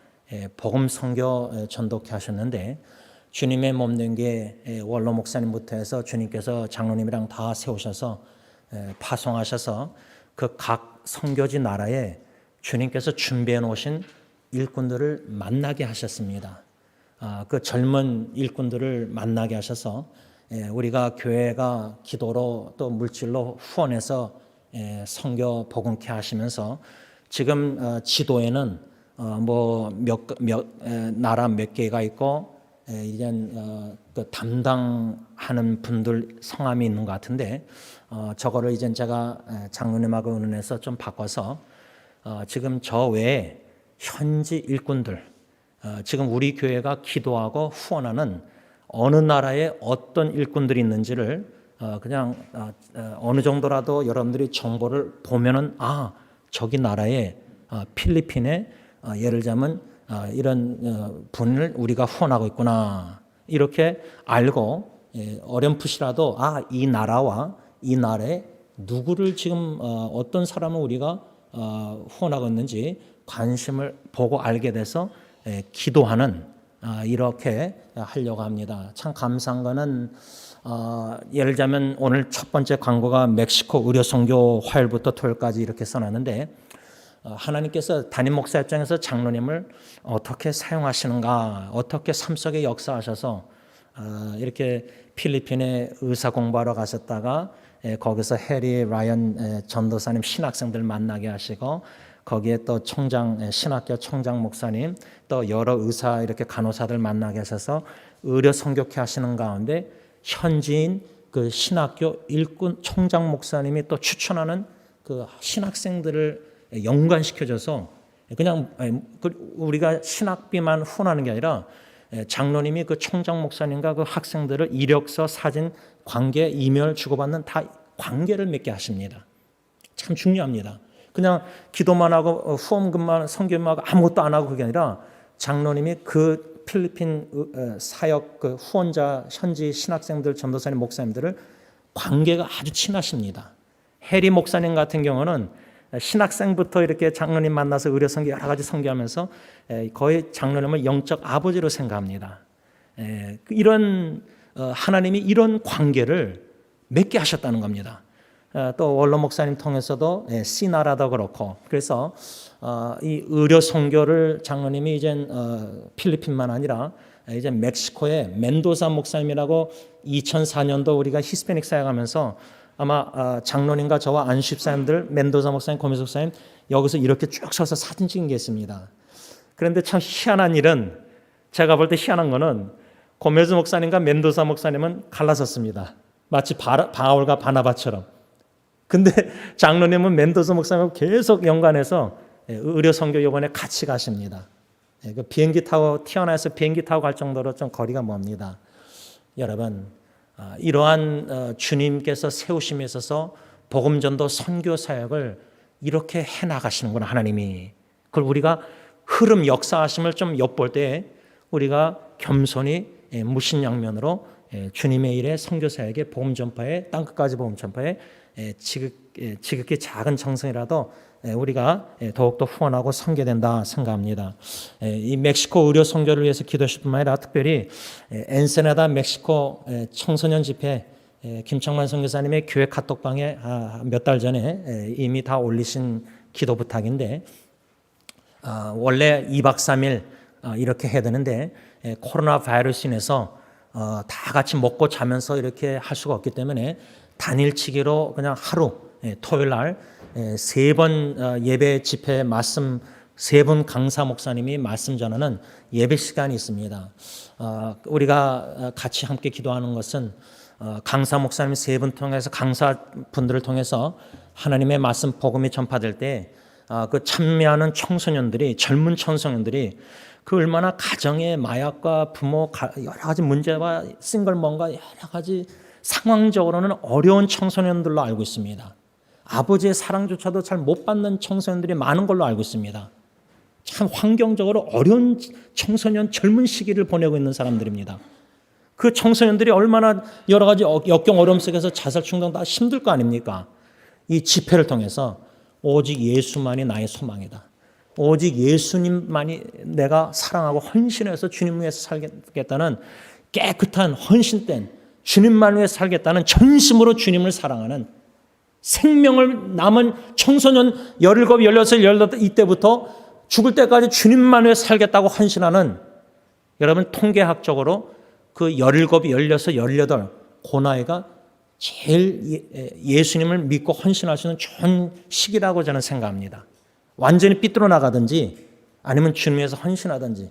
복음 선교 전도케 하셨는데 주님의 몸된 게 원로 목사님부터 해서 주님께서 장로님이랑 다 세우셔서 파송하셔서 그 각 선교지 나라에 주님께서 준비해 놓으신 일꾼들을 만나게 하셨습니다. 그 젊은 일꾼들을 만나게 하셔서 우리가 교회가 기도로 또 물질로 후원해서 선교 복음케 하시면서 지금 지도에는 나라 몇 개가 있고 이제 그 담당하는 분들 성함이 있는 것 같은데 저거를 이제 제가 장로님하고 의논해서 좀 바꿔서 지금 저 외에 현지 일꾼들 지금 우리 교회가 기도하고 후원하는 어느 나라에 어떤 일꾼들이 있는지를 그냥 어느 정도라도 여러분들이 정보를 보면은 저기 나라에 필리핀에 예를 들자면 이런 분을 우리가 후원하고 있구나 이렇게 알고 어렴풋이라도 이 나라와 이 나라에 누구를 지금 어떤 사람을 우리가 후원하고 있는지 관심을 보고 알게 돼서 기도하는 이렇게 하려고 합니다. 참 감사한 거는 예를 들자면 오늘 첫 번째 광고가 멕시코 의료선교 화요일부터 토요일까지 이렇게 써놨는데 하나님께서 담임 목사 입장에서 장로님을 어떻게 사용하시는가, 어떻게 삶 속에 역사하셔서 이렇게 필리핀에 의사 공부하러 가셨다가 거기서 해리 라이언 전도사님 신학생들 만나게 하시고 거기에 또 신학교 총장 목사님 또 여러 의사 이렇게 간호사들 만나게 하셔서 의료 선교케 하시는 가운데 현지인 그 신학교 일꾼 총장 목사님이 또 추천하는 그 신학생들을 연관시켜줘서 그냥 우리가 신학비만 후원하는 게 아니라 장로님이 그 총장 목사님과 그 학생들을 이력서, 사진, 관계, 이메일 주고받는 다 관계를 맺게 하십니다. 참 중요합니다. 그냥 기도만 하고 후원금만 선교만 하고 아무것도 안 하고 그게 아니라 장로님이 그 필리핀 사역 그 후원자 현지 신학생들, 전도사님, 목사님들을 관계가 아주 친하십니다. 해리 목사님 같은 경우는 신학생부터 이렇게 장로님 만나서 의료 선교 여러 가지 선교하면서 거의 장로님을 영적 아버지로 생각합니다. 이런 하나님이 이런 관계를 맺게 하셨다는 겁니다. 또 원로 목사님 통해서도 시나라도 그렇고 그래서 이 의료 선교를 장로님이 이제 필리핀만 아니라 이제 멕시코의 멘도사 목사님이라고 2004년도 우리가 히스패닉 사역하면서 아마 장로님과 저와 안식사님들 멘도사 목사님, 고미수 목사님 여기서 이렇게 쭉 서서 사진 찍은 게 있습니다. 그런데 참 희한한 일은 제가 볼 때 희한한 거는 고미수 목사님과 멘도사 목사님은 갈라섰습니다. 마치 바울과 바나바처럼. 근데 장로님은 멘도사 목사님하고 계속 연관해서 의료 선교 요번에 같이 가십니다. 그 비행기 타고 티아나에서 비행기 타고 갈 정도로 좀 거리가 멉니다. 여러분 이러한 주님께서 세우심에 있어서 복음전도 선교 사역을 이렇게 해나가시는구나 하나님이. 그걸 우리가 흐름 역사하심을 좀 엿볼 때 우리가 겸손히 무신양면으로 주님의 일에 선교 사역에 복음 전파에 땅끝까지 복음 전파에 지극히 작은 정성이라도 우리가 더욱더 후원하고 섬겨된다 생각합니다. 이 멕시코 의료 선교를 위해서 기도하실 뿐만 아니라 특별히 엔세나다 멕시코 청소년 집회 김창만 선교사님의 교회 카톡방에 몇 달 전에 이미 다 올리신 기도 부탁인데 원래 2박 3일 이렇게 해야 되는데 코로나 바이러스 인해서 다 같이 먹고 자면서 이렇게 할 수가 없기 때문에 단일치기로 그냥 하루 토요일 날 3번 예배 집회 말씀 3분 강사 목사님이 말씀 전하는 예배 시간이 있습니다. 우리가 같이 함께 기도하는 것은 강사 목사님 3분 통해서 강사분들을 통해서 하나님의 말씀 복음이 전파될 때 그 참여하는 청소년들이 젊은 청소년들이 그 얼마나 가정의 마약과 부모 여러 가지 문제와 싱글몬과 여러 가지 상황적으로는 어려운 청소년들로 알고 있습니다. 아버지의 사랑조차도 잘 못 받는 청소년들이 많은 걸로 알고 있습니다. 참 환경적으로 어려운 청소년 젊은 시기를 보내고 있는 사람들입니다. 그 청소년들이 얼마나 여러 가지 역경 어려움 속에서 자살 충동 다 힘들 거 아닙니까? 이 집회를 통해서 오직 예수만이 나의 소망이다. 오직 예수님만이 내가 사랑하고 헌신해서 주님 위해서 살겠다는 깨끗한 헌신된 주님만 위해 살겠다는 전심으로 주님을 사랑하는 생명을 남은 청소년 17, 16, 18 이때부터 죽을 때까지 주님만 위해 살겠다고 헌신하는, 여러분 통계학적으로 그 17, 16, 18 그 나이가 제일 예수님을 믿고 헌신할 수 있는 좋은 시기라고 저는 생각합니다. 완전히 삐뚤어 나가든지 아니면 주님 위해서 헌신하든지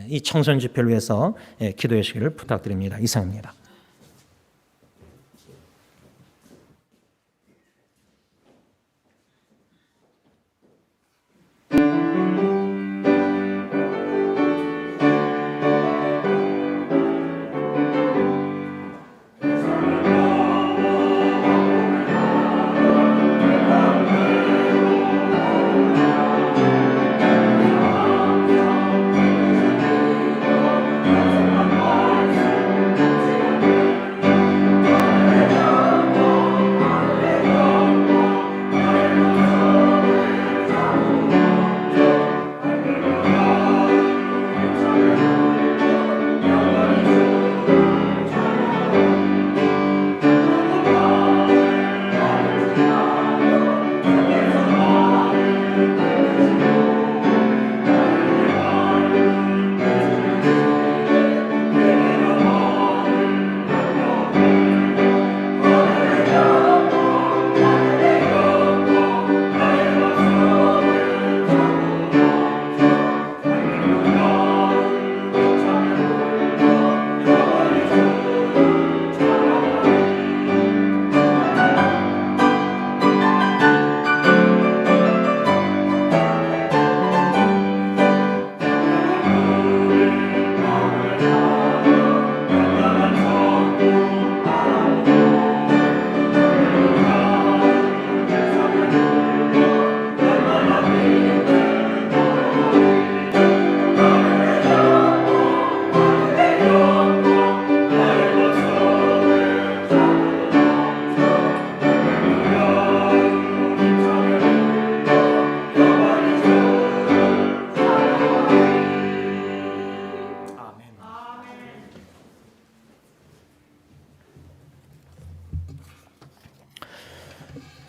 이 청소년 집회를 위해서 기도해 주시기를 부탁드립니다. 이상입니다.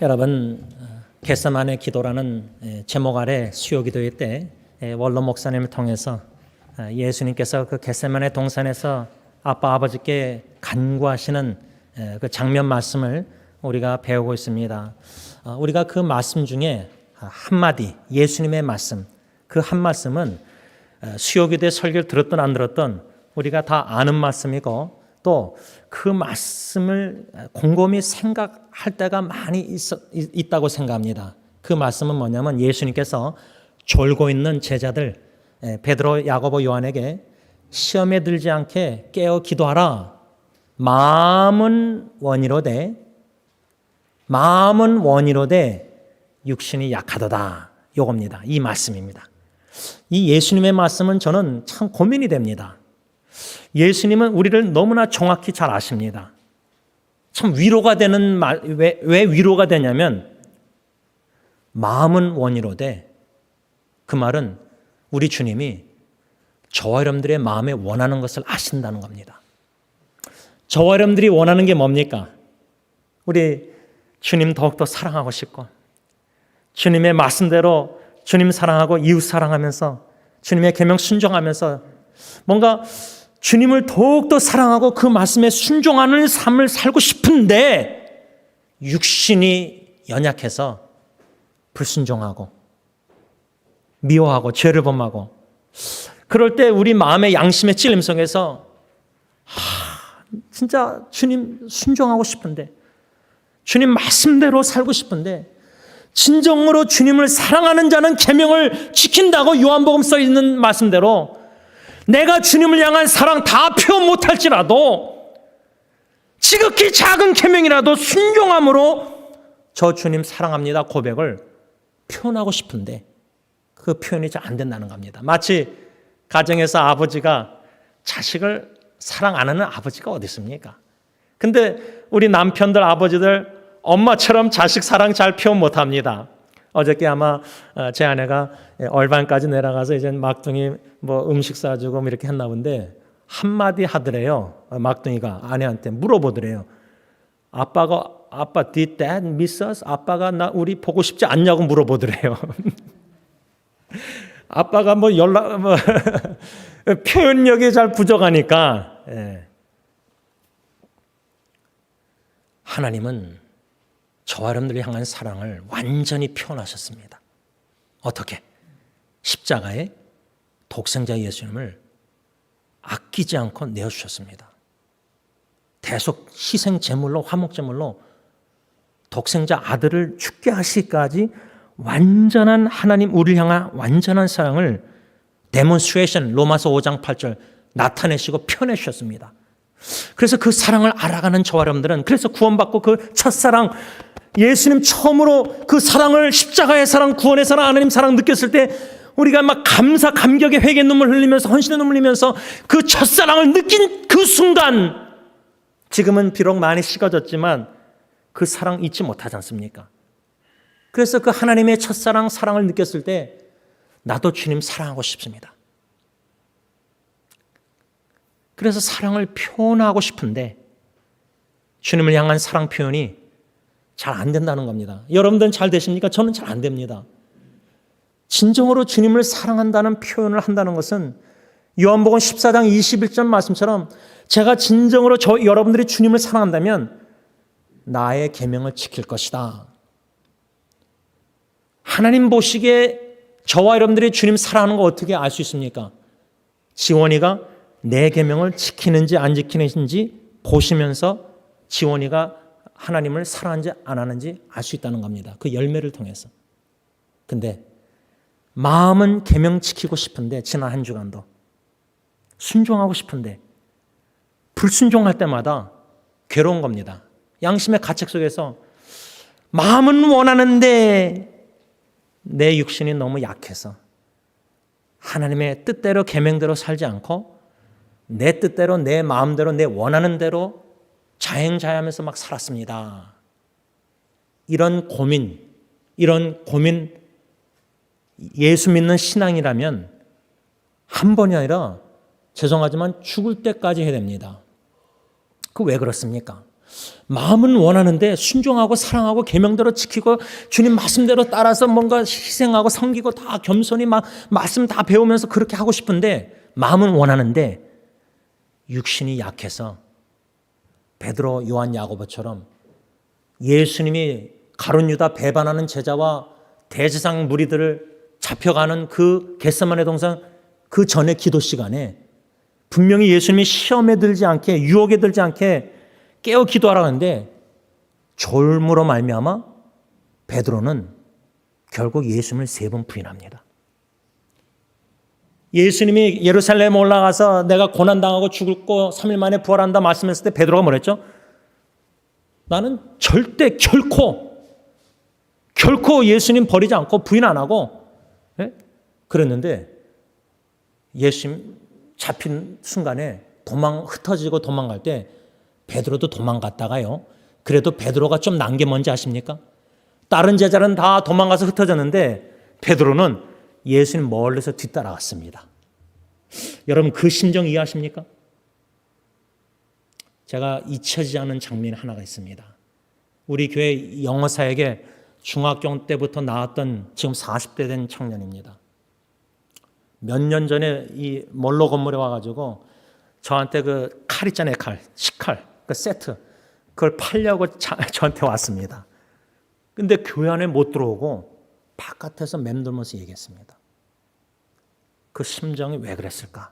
여러분, 겟세마네 기도라는 제목 아래 수요기도회 때 원로 목사님을 통해서 예수님께서 그 겟세마네 동산에서 아빠 아버지께 간구하시는 그 장면 말씀을 우리가 배우고 있습니다. 우리가 그 말씀 중에 한마디, 예수님의 말씀, 그 한 말씀은 수요기도회 설교를 들었든 안 들었든 우리가 다 아는 말씀이고, 또 그 말씀을 곰곰이 생각할 때가 많이 있다고 생각합니다. 그 말씀은 뭐냐면 예수님께서 졸고 있는 제자들 베드로, 야고보, 요한에게 시험에 들지 않게 깨어 기도하라. 마음은 원이로되 육신이 약하도다. 요겁니다. 이 말씀입니다. 이 예수님의 말씀은 저는 참 고민이 됩니다. 예수님은 우리를 너무나 정확히 잘 아십니다. 참 위로가 되는 말, 왜 위로가 되냐면 마음은 원이로되, 그 말은 우리 주님이 저와 여러분들의 마음에 원하는 것을 아신다는 겁니다. 저와 여러분들이 원하는 게 뭡니까? 우리 주님 더욱더 사랑하고 싶고, 주님의 말씀대로 주님 사랑하고 이웃 사랑하면서 주님의 계명 순종하면서 뭔가 주님을 더욱더 사랑하고 그 말씀에 순종하는 삶을 살고 싶은데 육신이 연약해서 불순종하고 미워하고 죄를 범하고, 그럴 때 우리 마음의 양심의 찔림 속에서 진짜 주님 순종하고 싶은데, 주님 말씀대로 살고 싶은데, 진정으로 주님을 사랑하는 자는 계명을 지킨다고 요한복음 써 있는 말씀대로 내가 주님을 향한 사랑 다 표현 못할지라도 지극히 작은 계명이라도 순종함으로 저 주님 사랑합니다 고백을 표현하고 싶은데 그 표현이 잘 안 된다는 겁니다. 마치 가정에서 아버지가 자식을 사랑 안 하는 아버지가 어디 있습니까? 근데 우리 남편들, 아버지들 엄마처럼 자식 사랑 잘 표현 못합니다. 어저께 아마 제 아내가 얼반까지 내려가서 이제 막둥이 뭐 음식 싸주고 이렇게 했나 본데 한마디 하더래요. 막둥이가 아내한테 물어보더래요. 아빠가 아빠 did dad miss us? 아빠가 우리 보고 싶지 않냐고 물어보더래요. 아빠가 뭐 표현력이 잘 부족하니까. 예. 하나님은 저와 여러분들을 향한 사랑을 완전히 표현하셨습니다. 어떻게? 십자가에 독생자 예수님을 아끼지 않고 내어주셨습니다. 대속 희생 제물로, 화목 제물로 독생자 아들을 죽게 하시기까지 완전한 하나님 우리를 향한 완전한 사랑을 데몬스트레이션, 로마서 5장 8절 나타내시고 표현해 주셨습니다. 그래서 그 사랑을 알아가는 저와 여러분들은, 그래서 구원받고 그 첫사랑, 예수님 처음으로 그 사랑을, 십자가의 사랑, 구원의 사랑, 하나님 사랑 느꼈을 때 우리가 막 감사, 감격의 회개 눈물 흘리면서, 헌신의 눈물 흘리면서 그 첫사랑을 느낀 그 순간, 지금은 비록 많이 식어졌지만 그 사랑 잊지 못하지 않습니까? 그래서 그 하나님의 첫사랑, 사랑을 느꼈을 때 나도 주님 사랑하고 싶습니다. 그래서 사랑을 표현하고 싶은데 주님을 향한 사랑 표현이 잘 안 된다는 겁니다. 여러분들은 잘 되십니까? 저는 잘 안 됩니다. 진정으로 주님을 사랑한다는 표현을 한다는 것은 요한복음 14장 21절 말씀처럼 제가 진정으로 여러분들이 주님을 사랑한다면 나의 계명을 지킬 것이다. 하나님 보시기에 저와 여러분들이 주님 사랑하는 거 어떻게 알 수 있습니까? 지원이가 내 계명을 지키는지 안 지키는지 보시면서 지원이가 하나님을 사랑하는지 안 하는지 알 수 있다는 겁니다. 그 열매를 통해서. 근데 마음은 계명 지키고 싶은데, 지난 한 주간도 순종하고 싶은데 불순종할 때마다 괴로운 겁니다. 양심의 가책 속에서 마음은 원하는데 내 육신이 너무 약해서 하나님의 뜻대로 계명대로 살지 않고 내 뜻대로, 내 마음대로, 내 원하는 대로 자행자하면서 막 살았습니다. 이런 고민 예수 믿는 신앙이라면 한 번이 아니라 죄송하지만 죽을 때까지 해야 됩니다. 그 왜 그렇습니까? 마음은 원하는데 순종하고 사랑하고 계명대로 지키고 주님 말씀대로 따라서 뭔가 희생하고 섬기고 다 겸손히 막 말씀 다 배우면서 그렇게 하고 싶은데 마음은 원하는데 육신이 약해서 베드로, 요한, 야고보처럼 예수님이 가룟 유다 배반하는 제자와 대제사장 무리들을 잡혀가는 그 겟세마네 동산 그 전의 기도 시간에 분명히 예수님이 시험에 들지 않게, 유혹에 들지 않게 깨어 기도하라고 하는데 졸음으로 말미암아 베드로는 결국 예수님을 3번 부인합니다. 예수님이 예루살렘에 올라가서 내가 고난당하고 죽고 3일 만에 부활한다 말씀했을 때 베드로가 뭐랬죠? 나는 절대 결코 예수님 버리지 않고 부인 안 하고, 예? 그랬는데 예수님 잡힌 순간에 흩어지고 도망갈 때 베드로도 도망갔다가요. 그래도 베드로가 좀 난 게 뭔지 아십니까? 다른 제자는 다 도망가서 흩어졌는데 베드로는 예수님 멀리서 뒤따라갔습니다. 여러분 그 심정 이해하십니까? 제가 잊혀지지 않은 장면이 하나가 있습니다. 우리 교회 영어사역에 중학교 때부터 나왔던 지금 40대 된 청년입니다. 몇 년 전에 이 몰로 건물에 와가지고 저한테 그 칼 있잖아요, 식칼, 그 세트, 그걸 팔려고 저한테 왔습니다. 근데 교회 안에 못 들어오고 바깥에서 맴돌면서 얘기했습니다. 그 심정이 왜 그랬을까?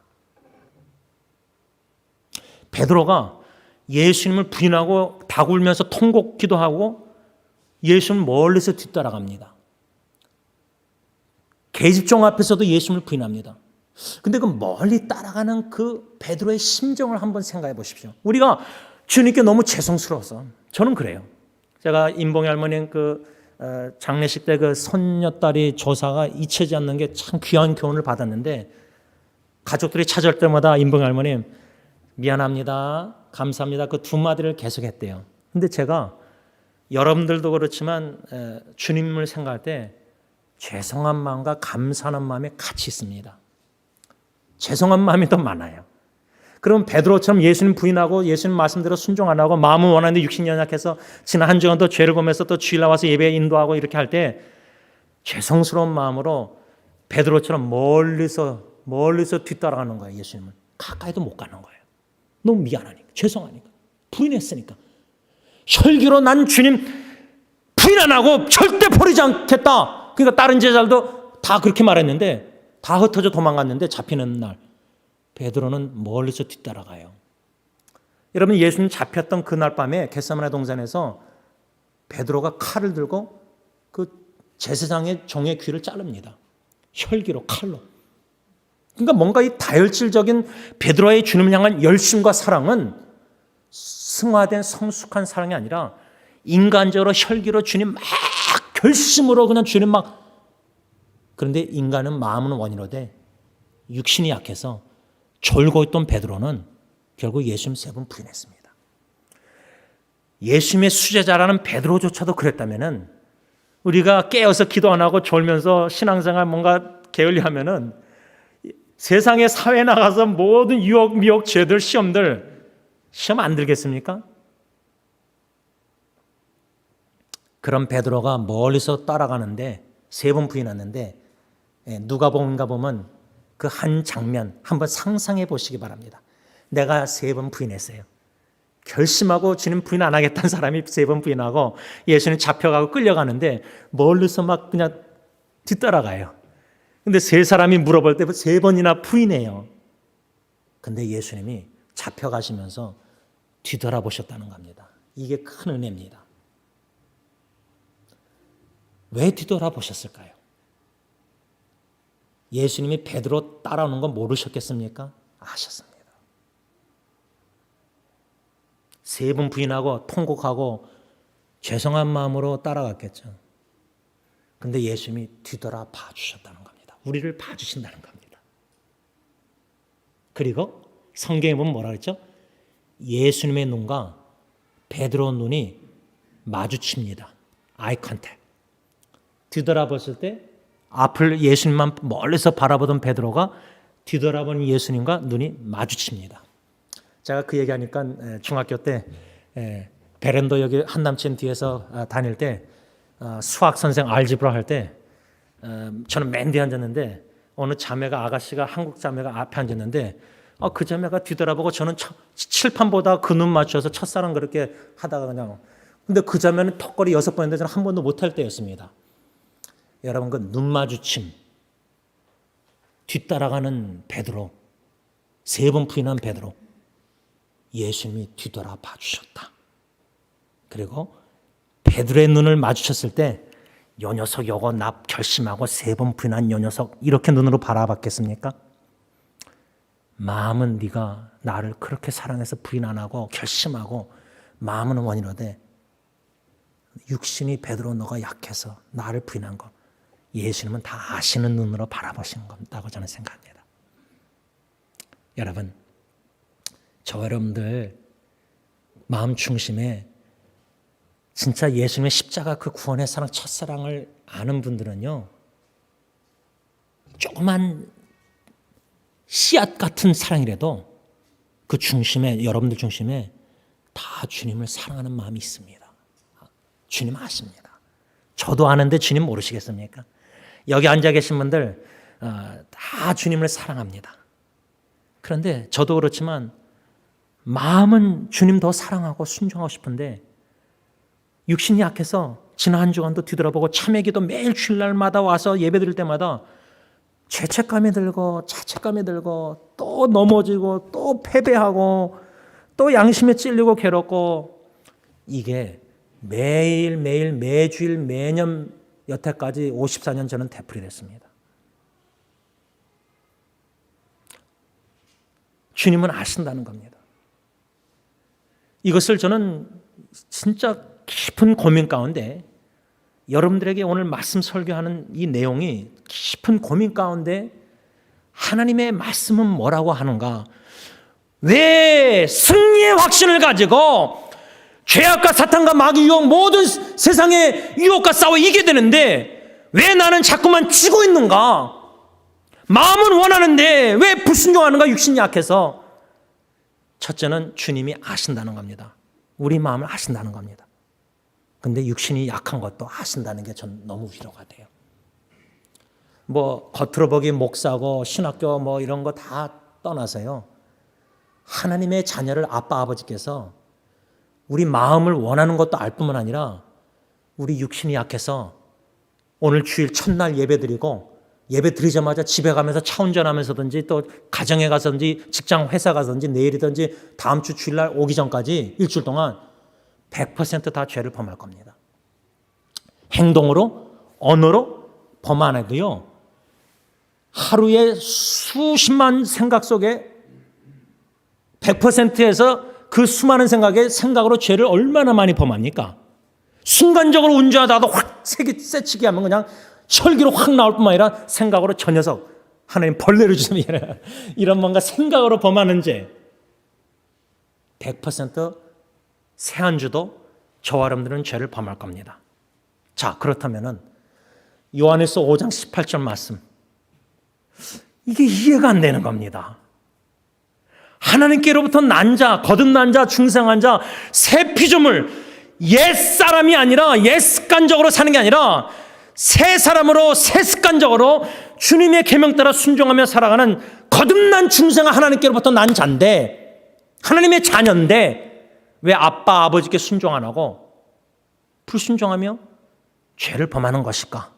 베드로가 예수님을 부인하고 다굴면서 통곡 기도하고 예수님 멀리서 뒤따라갑니다. 계집종 앞에서도 예수님을 부인합니다. 근데 그 멀리 따라가는 그 베드로의 심정을 한번 생각해 보십시오. 우리가 주님께 너무 죄송스러워서, 저는 그래요. 제가 임봉이 할머니 그 장례식 때 그 손녀딸이 조사가 잊혀지지 않는 게 참 귀한 교훈을 받았는데, 가족들이 찾아올 때마다 임봉이 할머니 미안합니다, 감사합니다, 그 두 마디를 계속했대요. 근데 제가 여러분들도 그렇지만 주님을 생각할 때 죄송한 마음과 감사하는 마음이 같이 있습니다. 죄송한 마음이 더 많아요. 그럼 베드로처럼 예수님 부인하고 예수님 말씀대로 순종 안 하고 마음은 원하는데 육신이 연약해서 지난 한 주간 또 죄를 보면서 또 주일 나와서 예배에 인도하고 이렇게 할 때 죄송스러운 마음으로 베드로처럼 멀리서 뒤따라가는 거예요. 예수님은 가까이도 못 가는 거예요. 너무 미안하니까, 죄송하니까, 부인했으니까. 혈기로 난 주님 부인 안 하고 절대 버리지 않겠다. 그러니까 다른 제자들도 다 그렇게 말했는데 다 흩어져 도망갔는데 잡히는 날 베드로는 멀리서 뒤따라가요. 여러분, 예수님 잡혔던 그날 밤에 겟세마네 동산에서 베드로가 칼을 들고 그 제사장의 종의 귀를 자릅니다. 혈기로, 칼로. 그러니까 뭔가 이 다혈질적인 베드로의 주님을 향한 열심과 사랑은 승화된 성숙한 사랑이 아니라 인간적으로 혈기로 주님 막 결심으로 그냥 주님 막. 그런데 인간은 마음은 원이로되 육신이 약해서 졸고 있던 베드로는 결국 예수님 3번 부인했습니다. 예수님의 수제자라는 베드로조차도 그랬다면은 우리가 깨어서 기도 안 하고 졸면서 신앙생활 뭔가 게을리하면은 세상에 사회에 나가서 모든 유혹, 미혹, 죄들, 시험들 시험 안 들겠습니까? 그런 베드로가 멀리서 따라가는데 3번 부인했는데 누가복음가 보면 그 한 장면 한번 상상해 보시기 바랍니다. 내가 3번 부인했어요. 결심하고 주님 부인 안 하겠다는 사람이 3번 부인하고 예수님 잡혀가고 끌려가는데 멀리서 막 그냥 뒤따라가요. 근데 3사람이 물어볼 때 3번이나 부인해요. 근데 예수님이 잡혀가시면서 뒤돌아보셨다는 겁니다. 이게 큰 은혜입니다. 왜 뒤돌아보셨을까요? 예수님이 베드로 따라오는 건 모르셨겠습니까? 아셨습니다. 3번 부인하고 통곡하고 죄송한 마음으로 따라갔겠죠. 근데 예수님이 뒤돌아 봐주셨다는 겁니다. 우리를 봐주신다는 겁니다. 그리고 성경에 보면 뭐라 그랬죠? 예수님의 눈과 베드로 눈이 마주칩니다. 아이 컨택. 뒤돌아봤을 때 앞을 예수님만 멀리서 바라보던 베드로가 뒤돌아보는 예수님과 눈이 마주칩니다. 제가 그 얘기하니까 중학교 때 베란다 여기 한남천 뒤에서 다닐 때 수학 선생 알지브라 할 때 저는 맨 뒤에 앉았는데 어느 자매가 아가씨가 한국 자매가 앞에 앉았는데 그 자매가 뒤돌아보고 저는 칠판보다 그 눈 맞춰서 첫사랑 그렇게 하다가 그냥 근데 그 자매는 턱걸이 6번 했는데 저는 한 번도 못할 때였습니다. 여러분 그 눈 마주침 뒤따라가는 베드로 3번 부인한 베드로 예수님이 뒤돌아 봐주셨다. 그리고 베드로의 눈을 마주쳤을 때 요 녀석 요거 나 결심하고 3번 부인한 요 녀석 이렇게 눈으로 바라봤겠습니까? 마음은 네가 나를 그렇게 사랑해서 부인 안 하고 결심하고 마음은 원이로되 육신이 베드로 너가 약해서 나를 부인한 거 예수님은 다 아시는 눈으로 바라보시는 겁니다고 저는 생각합니다. 여러분, 저 여러분들 마음 중심에 진짜 예수님의 십자가 그 구원의 사랑, 첫사랑을 아는 분들은요, 조그만 씨앗 같은 사랑이라도 그 중심에, 여러분들 중심에 다 주님을 사랑하는 마음이 있습니다. 주님 아십니다. 저도 아는데 주님 모르시겠습니까? 여기 앉아 계신 분들 다 주님을 사랑합니다. 그런데 저도 그렇지만 마음은 주님 더 사랑하고 순종하고 싶은데 육신이 약해서 지난 한 주간도 뒤돌아보고 참회기도 매일 주일날마다 와서 예배 드릴 때마다 죄책감이 들고 자책감이 들고 또 넘어지고 또 패배하고 또 양심에 찔리고 괴롭고 이게 매일매일 매주일 매년 여태까지 54년 저는 되풀이 됐습니다. 주님은 아신다는 겁니다. 이것을 저는 진짜 깊은 고민 가운데 여러분들에게 오늘 말씀 설교하는 이 내용이 깊은 고민 가운데 하나님의 말씀은 뭐라고 하는가? 왜 승리의 확신을 가지고 죄악과 사탄과 마귀 유혹 모든 세상의 유혹과 싸워 이기게 되는데 왜 나는 자꾸만 지고 있는가? 마음은 원하는데 왜 불순종하는가? 육신이 약해서 첫째는 주님이 아신다는 겁니다. 우리 마음을 아신다는 겁니다. 근데 육신이 약한 것도 아신다는 게 전 너무 위로가 돼요. 뭐 겉으로 보기 목사고 신학교 뭐 이런 거 다 떠나서요. 하나님의 자녀를 아빠 아버지께서 우리 마음을 원하는 것도 알 뿐만 아니라 우리 육신이 약해서 오늘 주일 첫날 예배 드리고 예배 드리자마자 집에 가면서 차 운전하면서든지 또 가정에 가서든지 직장 회사 가서든지 내일이든지 다음 주 주일날 오기 전까지 일주일 동안 100% 다 죄를 범할 겁니다. 행동으로 언어로 범 안 해도요. 하루에 수십만 생각 속에 100%에서 그 수많은 생각으로 죄를 얼마나 많이 범합니까? 순간적으로 운전하다가도 확 새치기 하면 그냥 철기로 확 나올 뿐만 아니라 생각으로 저 녀석 하나님 벌레를 주시면 이런 뭔가 생각으로 범하는 죄 100% 새 한 주도 저와 여러분들은 죄를 범할 겁니다. 자, 그렇다면은 요한일서 5장 18절 말씀 이게 이해가 안 되는 겁니다. 하나님께로부터 난 자, 거듭난 자, 중생한 자, 새 피조물, 옛 사람이 아니라 옛 습관적으로 사는 게 아니라 새 사람으로 새 습관적으로 주님의 계명 따라 순종하며 살아가는 거듭난 중생한 하나님께로부터 난 자인데 하나님의 자녀인데 왜 아빠 아버지께 순종 안 하고 불순종하며 죄를 범하는 것일까?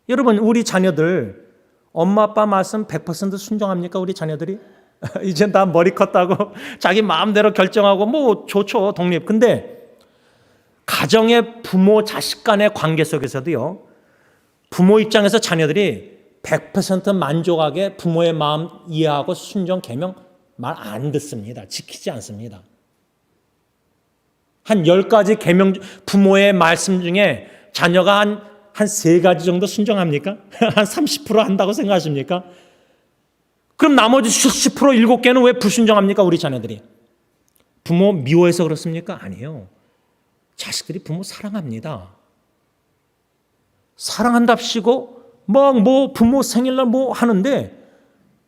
여러분 우리 자녀들 엄마 아빠 말씀 100% 순종합니까? 우리 자녀들이? 이젠 다 머리 컸다고 자기 마음대로 결정하고 뭐 좋죠 독립. 근데 가정의 부모 자식 간의 관계 속에서도요. 부모 입장에서 자녀들이 100% 만족하게 부모의 마음 이해하고 순종 계명 말 안 듣습니다. 지키지 않습니다. 한 10가지 계명 부모의 말씀 중에 자녀가 한 3가지 정도 순종합니까? 한 30% 한다고 생각하십니까? 그럼 나머지 70% 7개는 왜 불순종합니까? 우리 자녀들이. 부모 미워해서 그렇습니까? 아니에요. 자식들이 부모 사랑합니다. 사랑한답시고 막 뭐 부모 생일날 뭐 하는데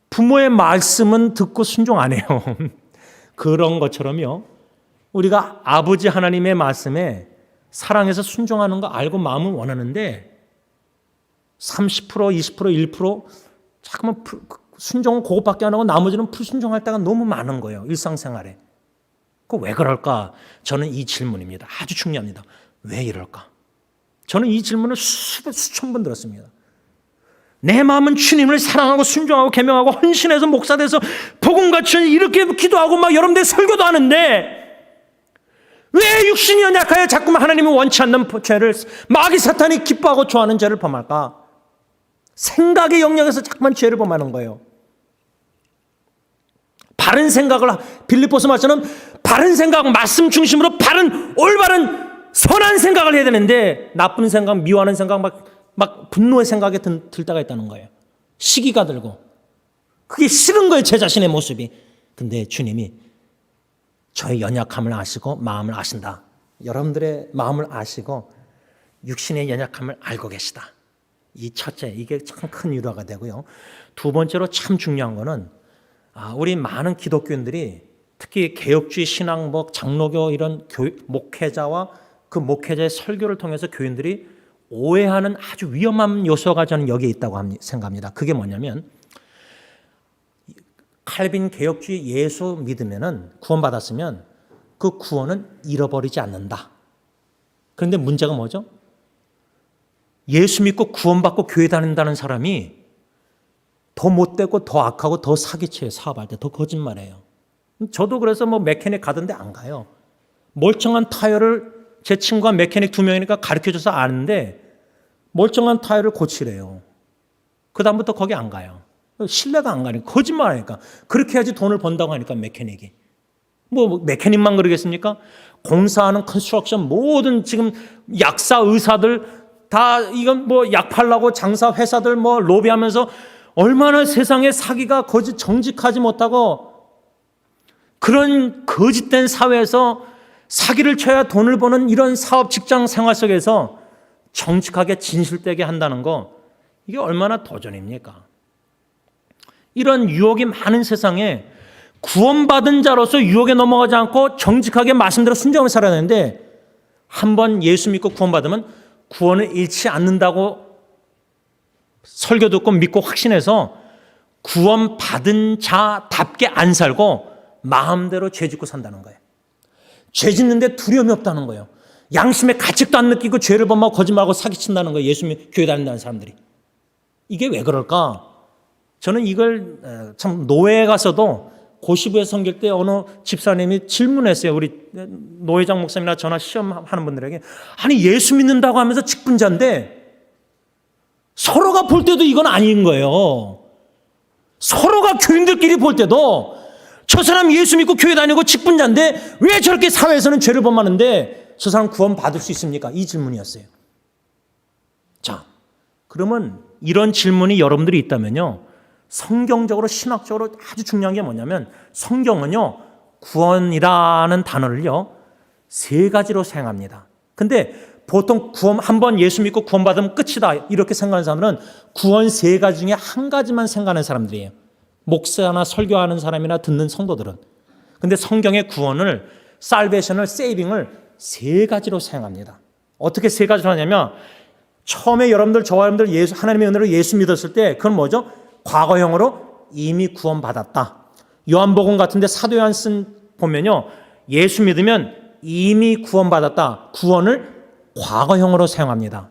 부모의 말씀은 듣고 순종 안 해요. 그런 것처럼요. 우리가 아버지 하나님의 말씀에 사랑해서 순종하는 거 알고 마음은 원하는데 30%, 20%, 1% 자꾸만 순종은 그것밖에 안 하고 나머지는 불순종할 때가 너무 많은 거예요. 일상생활에. 그 왜 그럴까? 저는 이 질문입니다. 아주 중요합니다. 왜 이럴까? 저는 이 질문을 수천 번 들었습니다. 내 마음은 주님을 사랑하고 순종하고 계명하고 헌신해서 목사 돼서 복음같이 이렇게 기도하고 막 여러분들 설교도 하는데 왜 육신이 연약하여 자꾸만 하나님이 원치 않는 죄를 마귀 사탄이 기뻐하고 좋아하는 죄를 범할까? 생각의 영역에서 자꾸만 죄를 범하는 거예요. 바른 생각을 빌립보서 말처럼 바른 생각 말씀 중심으로 바른 올바른 선한 생각을 해야 되는데 나쁜 생각 미워하는 생각 막 분노의 생각에 들 때가 있다는 거예요. 시기가 들고 그게 싫은 거예요. 제 자신의 모습이. 근데 주님이 저의 연약함을 아시고 마음을 아신다. 여러분들의 마음을 아시고 육신의 연약함을 알고 계시다. 이 첫째 이게 참 큰 위로가 되고요. 두 번째로 참 중요한 거는 우리 많은 기독교인들이 특히 개혁주의 신앙 장로교 이런 목회자와 그 목회자의 설교를 통해서 교인들이 오해하는 아주 위험한 요소가 저는 여기에 있다고 생각합니다. 그게 뭐냐면 칼빈 개혁주의 예수 믿으면은 구원받았으면 그 구원은 잃어버리지 않는다. 그런데 문제가 뭐죠? 예수 믿고 구원받고 교회 다닌다는 사람이 더 못되고 더 악하고 더 사기쳐요. 사업할 때 더 거짓말해요. 저도 그래서 메케닉 가던데 안 가요. 멀쩡한 타이어를 제 친구가 메케닉 2명이니까 가르쳐줘서 아는데 멀쩡한 타이어를 고치래요. 그 다음부터 거기 안 가요. 신뢰가 안 가니까 거짓말하니까. 그렇게 해야지 돈을 번다고 하니까 메케닉이. 메케닉만 그러겠습니까? 공사하는 컨스트럭션 모든 지금 약사 의사들 다 이건 약 팔라고 장사 회사들 로비하면서 얼마나 세상에 사기가 정직하지 못하고 그런 거짓된 사회에서 사기를 쳐야 돈을 버는 이런 사업 직장 생활 속에서 정직하게 진실되게 한다는 거 이게 얼마나 도전입니까? 이런 유혹이 많은 세상에 구원받은 자로서 유혹에 넘어가지 않고 정직하게 말씀대로 순종을 살아야 되는데 한번 예수 믿고 구원받으면 구원을 잃지 않는다고 설교 듣고 믿고 확신해서 구원받은 자답게 안 살고 마음대로 죄 짓고 산다는 거예요. 죄 짓는데 두려움이 없다는 거예요. 양심의 가책도 안 느끼고 죄를 범하고 거짓말하고 사기친다는 거예요. 예수 믿고 교회 다닌다는 사람들이. 이게 왜 그럴까? 저는 이걸 참 노회에 가서도 고시부에 섬길 때 어느 집사님이 질문했어요. 우리 노회장 목사님이나 저나 시험하는 분들에게. 아니 예수 믿는다고 하면서 직분자인데 서로가 볼 때도 이건 아닌 거예요. 서로가 교인들끼리 볼 때도 저 사람 예수 믿고 교회 다니고 직분자인데 왜 저렇게 사회에서는 죄를 범하는데 저 사람 구원 받을 수 있습니까? 이 질문이었어요. 자, 그러면 이런 질문이 여러분들이 있다면요. 성경적으로 신학적으로 아주 중요한 게 뭐냐면 성경은요. 구원이라는 단어를요. 3가지로 사용합니다. 근데 보통 구원 한번 예수 믿고 구원받으면 끝이다 이렇게 생각하는 사람들은 구원 3가지 중에 한 가지만 생각하는 사람들이에요. 목사나 설교하는 사람이나 듣는 성도들은. 근데 성경의 구원을 살베이션을 세이빙을 3가지로 사용합니다. 어떻게 3가지로 하냐면 처음에 여러분들 저와 여러분들 하나님의 은혜로 예수 믿었을 때 그건 뭐죠? 과거형으로 이미 구원받았다. 요한복음 같은데 사도 요한 쓴 보면요. 예수 믿으면 이미 구원받았다. 구원을 과거형으로 사용합니다.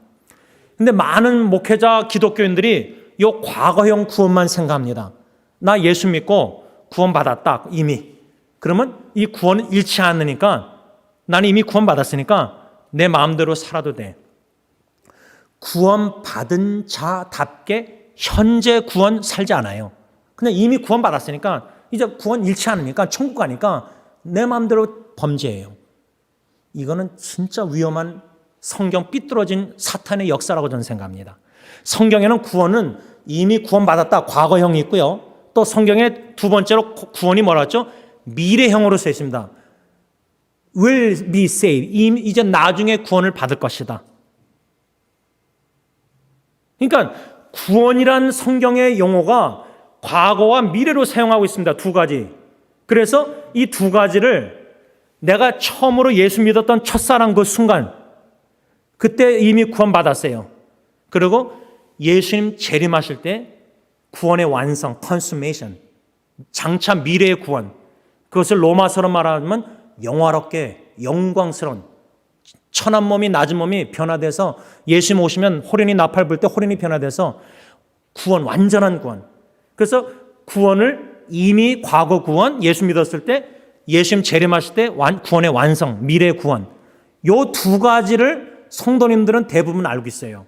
근데 많은 목회자 기독교인들이 이 과거형 구원만 생각합니다. 나 예수 믿고 구원받았다. 이미. 그러면 이 구원은 잃지 않으니까 나는 이미 구원받았으니까 내 마음대로 살아도 돼. 구원받은 자답게 현재 구원 살지 않아요. 그냥 이미 구원받았으니까 이제 구원 잃지 않으니까 천국 가니까 내 마음대로 범죄해요. 이거는 진짜 위험한 성경 삐뚤어진 사탄의 역사라고 저는 생각합니다. 성경에는 구원은 이미 구원받았다. 과거형이 있고요. 또 성경의 두 번째로 구원이 뭐라 했죠? 미래형으로 쓰여 있습니다. will be saved. 이제 나중에 구원을 받을 것이다. 그러니까 구원이란 성경의 용어가 과거와 미래로 사용하고 있습니다. 2가지. 그래서 이 2가지를 내가 처음으로 예수 믿었던 첫사랑 그 순간 그때 이미 구원받았어요. 그리고 예수님 재림하실 때 구원의 완성, consummation, 장차 미래의 구원. 그것을 로마서로 말하면 영화롭게 영광스러운 천한 몸이 낮은 몸이 변화돼서 예수님 오시면 호련히 나팔 불 때 호련히 변화돼서 구원, 완전한 구원. 그래서 구원을 이미 과거 구원, 예수 믿었을 때 예수님 재림하실 때 구원의 완성, 미래 구원. 요 2가지를 성도님들은 대부분 알고 있어요.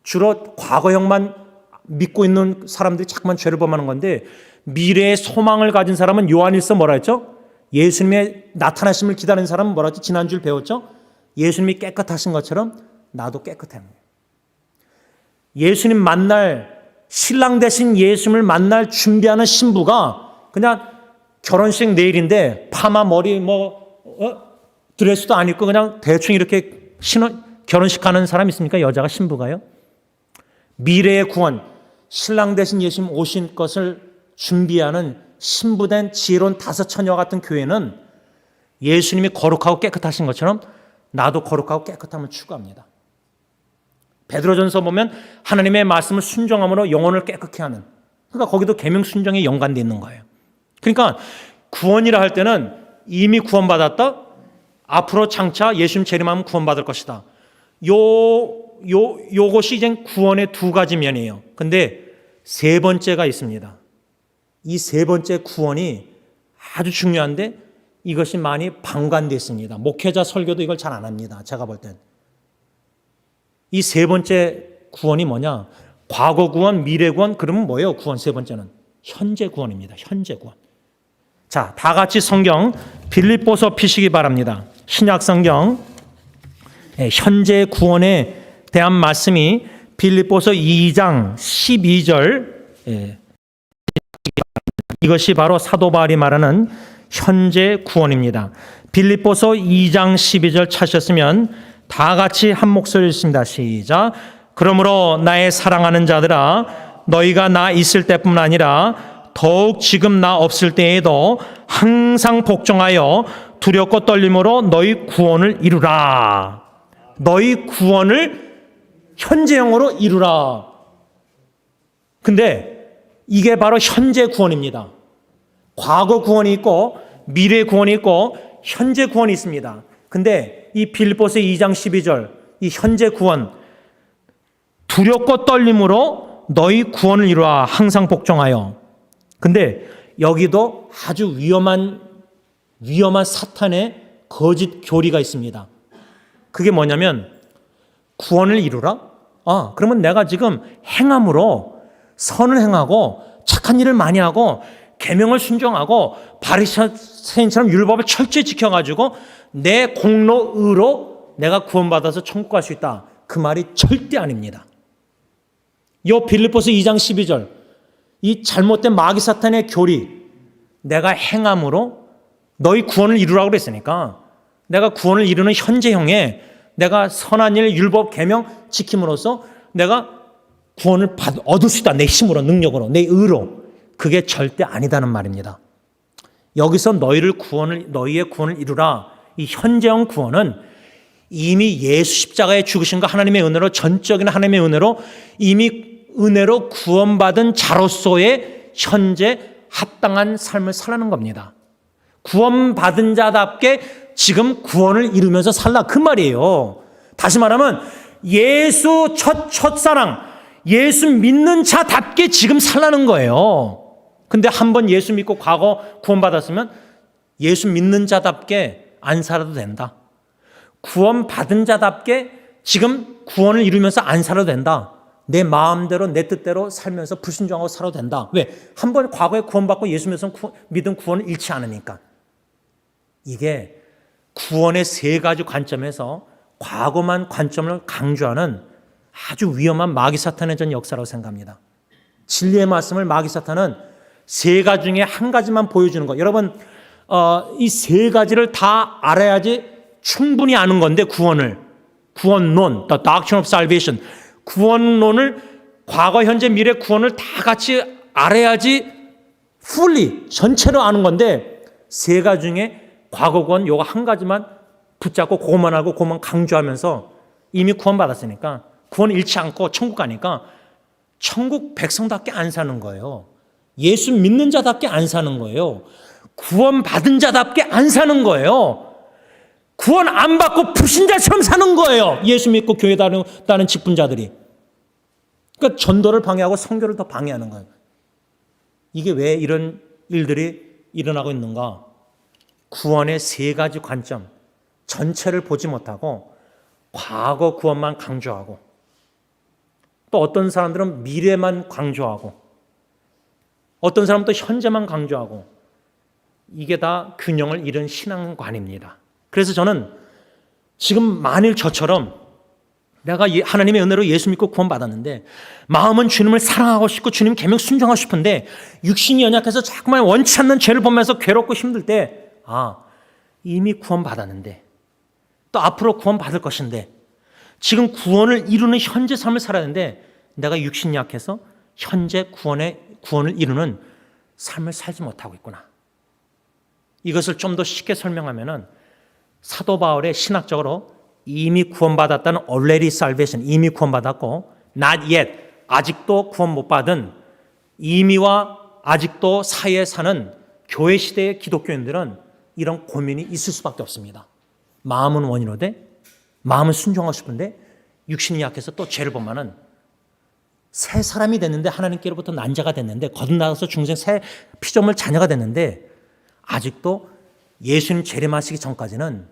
주로 과거형만 믿고 있는 사람들이 자꾸만 죄를 범하는 건데 미래의 소망을 가진 사람은 요한일서 뭐라 했죠? 예수님의 나타나심을 기다리는 사람은 뭐라 했죠? 지난주에 배웠죠? 예수님이 깨끗하신 것처럼 나도 깨끗해. 예수님 만날 신랑 대신 예수님을 만날 준비하는 신부가 그냥 결혼식 내일인데 파마 머리 드레스도 안 입고 그냥 대충 이렇게 결혼식 가는 사람 있습니까? 여자가 신부가요? 미래의 구원, 신랑 대신 예수님 오신 것을 준비하는 신부된 지혜로운 5처녀와 같은 교회는 예수님이 거룩하고 깨끗하신 것처럼 나도 거룩하고 깨끗함을 추구합니다. 베드로전서 보면 하나님의 말씀을 순종함으로 영혼을 깨끗게 하는, 그러니까 거기도 계명 순종에 연관되어 있는 거예요. 그러니까 구원이라 할 때는 이미 구원받았다. 앞으로 장차 예수님 재림하면 구원받을 것이다. 요것이 이제 구원의 2가지 면이에요. 근데 3번째가 있습니다. 이 3번째 구원이 아주 중요한데 이것이 많이 방관되어 있습니다. 목회자 설교도 이걸 잘 안 합니다. 제가 볼 땐. 이 3번째 구원이 뭐냐? 과거 구원, 미래 구원, 그러면 뭐예요? 구원 3번째는 현재 구원입니다. 현재 구원. 자, 다 같이 성경 빌립보서 피시기 바랍니다. 신약 성경 현재 구원에 대한 말씀이 빌립보서 2장 12절. 이것이 바로 사도 바울이 말하는 현재 구원입니다. 빌립보서 2장 12절 찾으셨으면 다 같이 한 목소리 읽습니다. 시작. 그러므로 나의 사랑하는 자들아, 너희가 나 있을 때뿐 아니라 더욱 지금 나 없을 때에도 항상 복종하여 두렵고 떨림으로 너희 구원을 이루라. 너희 구원을 현재형으로 이루라. 근데 이게 바로 현재 구원입니다. 과거 구원이 있고 미래 구원이 있고 현재 구원이 있습니다. 근데 이 빌립보서 2장 12절 이 현재 구원, 두렵고 떨림으로 너희 구원을 이루라. 항상 복종하여. 근데 여기도 아주 위험한 사탄의 거짓 교리가 있습니다. 그게 뭐냐면 구원을 이루라? 그러면 내가 지금 행함으로 선을 행하고 착한 일을 많이 하고 계명을 순종하고 바리새인처럼 율법을 철저히 지켜가지고 내 공로 의로 내가 구원받아서 천국 갈 수 있다. 그 말이 절대 아닙니다. 요 빌립보서 2장 12절 이 잘못된 마귀 사탄의 교리, 내가 행함으로 너희 구원을 이루라고 그랬으니까 내가 구원을 이루는 현재형에 내가 선한 일, 율법, 계명 지킴으로써 내가 구원을 얻을 수 있다. 내 힘으로, 능력으로, 내 의로. 그게 절대 아니다는 말입니다. 여기서 너희의 구원을 이루라. 이 현재형 구원은 이미 예수 십자가의 죽으심과 하나님의 은혜로, 전적인 하나님의 은혜로 이미 은혜로 구원받은 자로서의 현재 합당한 삶을 살라는 겁니다. 구원받은 자답게 지금 구원을 이루면서 살라 그 말이에요. 다시 말하면 예수 첫사랑, 예수 믿는 자답게 지금 살라는 거예요. 근데 한번 예수 믿고 과거 구원받았으면 예수 믿는 자답게 안 살아도 된다. 구원받은 자답게 지금 구원을 이루면서 안 살아도 된다. 내 마음대로 내 뜻대로 살면서 불순종하고 살아도 된다. 왜? 한번 과거에 구원받고 예수 믿은 구원을 잃지 않으니까. 이게 구원의 세 가지 관점에서 과거만 관점을 강조하는 아주 위험한 마귀 사탄의 전 역사라고 생각합니다. 진리의 말씀을 마귀 사탄은 세 가지 중에 한 가지만 보여주는 거. 여러분 이 세 가지를 다 알아야지 충분히 아는 건데 구원론, the doctrine of salvation, 구원론을 과거, 현재, 미래 구원을 다 같이 알아야지 fully 전체로 아는 건데 세 가지 중에 과거 구원 요거 한 가지만 붙잡고 그것만 알고 그것만 강조하면서 이미 구원받았으니까 구원 잃지 않고 천국 가니까 천국 백성답게 안 사는 거예요. 예수 믿는 자답게 안 사는 거예요. 구원받은 자답게 안 사는 거예요. 구원 안 받고 불신자처럼 사는 거예요. 예수 믿고 교회 다니는 직분자들이. 그러니까 전도를 방해하고 선교를 더 방해하는 거예요. 이게 왜 이런 일들이 일어나고 있는가? 구원의 세 가지 관점, 전체를 보지 못하고 과거 구원만 강조하고 또 어떤 사람들은 미래만 강조하고 어떤 사람은 또 현재만 강조하고 이게 다 균형을 잃은 신앙관입니다. 그래서 저는 지금 만일 저처럼 내가 하나님의 은혜로 예수 믿고 구원받았는데 마음은 주님을 사랑하고 싶고 주님 계명 순종하고 싶은데 육신이 연약해서 자꾸만 원치 않는 죄를 보면서 괴롭고 힘들 때 이미 구원받았는데 또 앞으로 구원받을 것인데 지금 구원을 이루는 현재 삶을 살아야 하는데 내가 육신이 약해서 현재 구원을 이루는 삶을 살지 못하고 있구나. 이것을 좀 더 쉽게 설명하면은 사도 바울의 신학적으로 이미 구원받았다는 already salvation, 이미 구원받았고 not yet, 아직도 구원 못 받은 이미와 아직도 사이에 사는 교회 시대의 기독교인들은 이런 고민이 있을 수밖에 없습니다. 마음은 원이로되 마음은 순종하고 싶은데 육신이 약해서 또 죄를 보면은 새 사람이 됐는데 하나님께로부터 난 자가 됐는데 거듭나서 중생 새 피조물 자녀가 됐는데 아직도 예수님 재림하시기 전까지는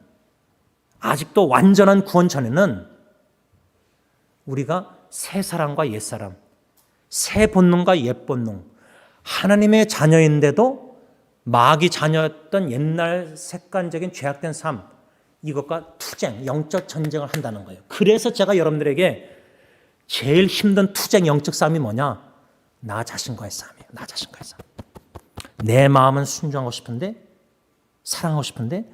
아직도 완전한 구원 전에는 우리가 새 사람과 옛 사람, 새 본능과 옛 본능, 하나님의 자녀인데도 마귀 자녀였던 옛날 색간적인 죄악된 삶, 이것과 투쟁, 영적 전쟁을 한다는 거예요. 그래서 제가 여러분들에게 제일 힘든 투쟁, 영적 싸움이 뭐냐? 나 자신과의 싸움이에요. 나 자신과의 싸움. 내 마음은 순종하고 싶은데, 사랑하고 싶은데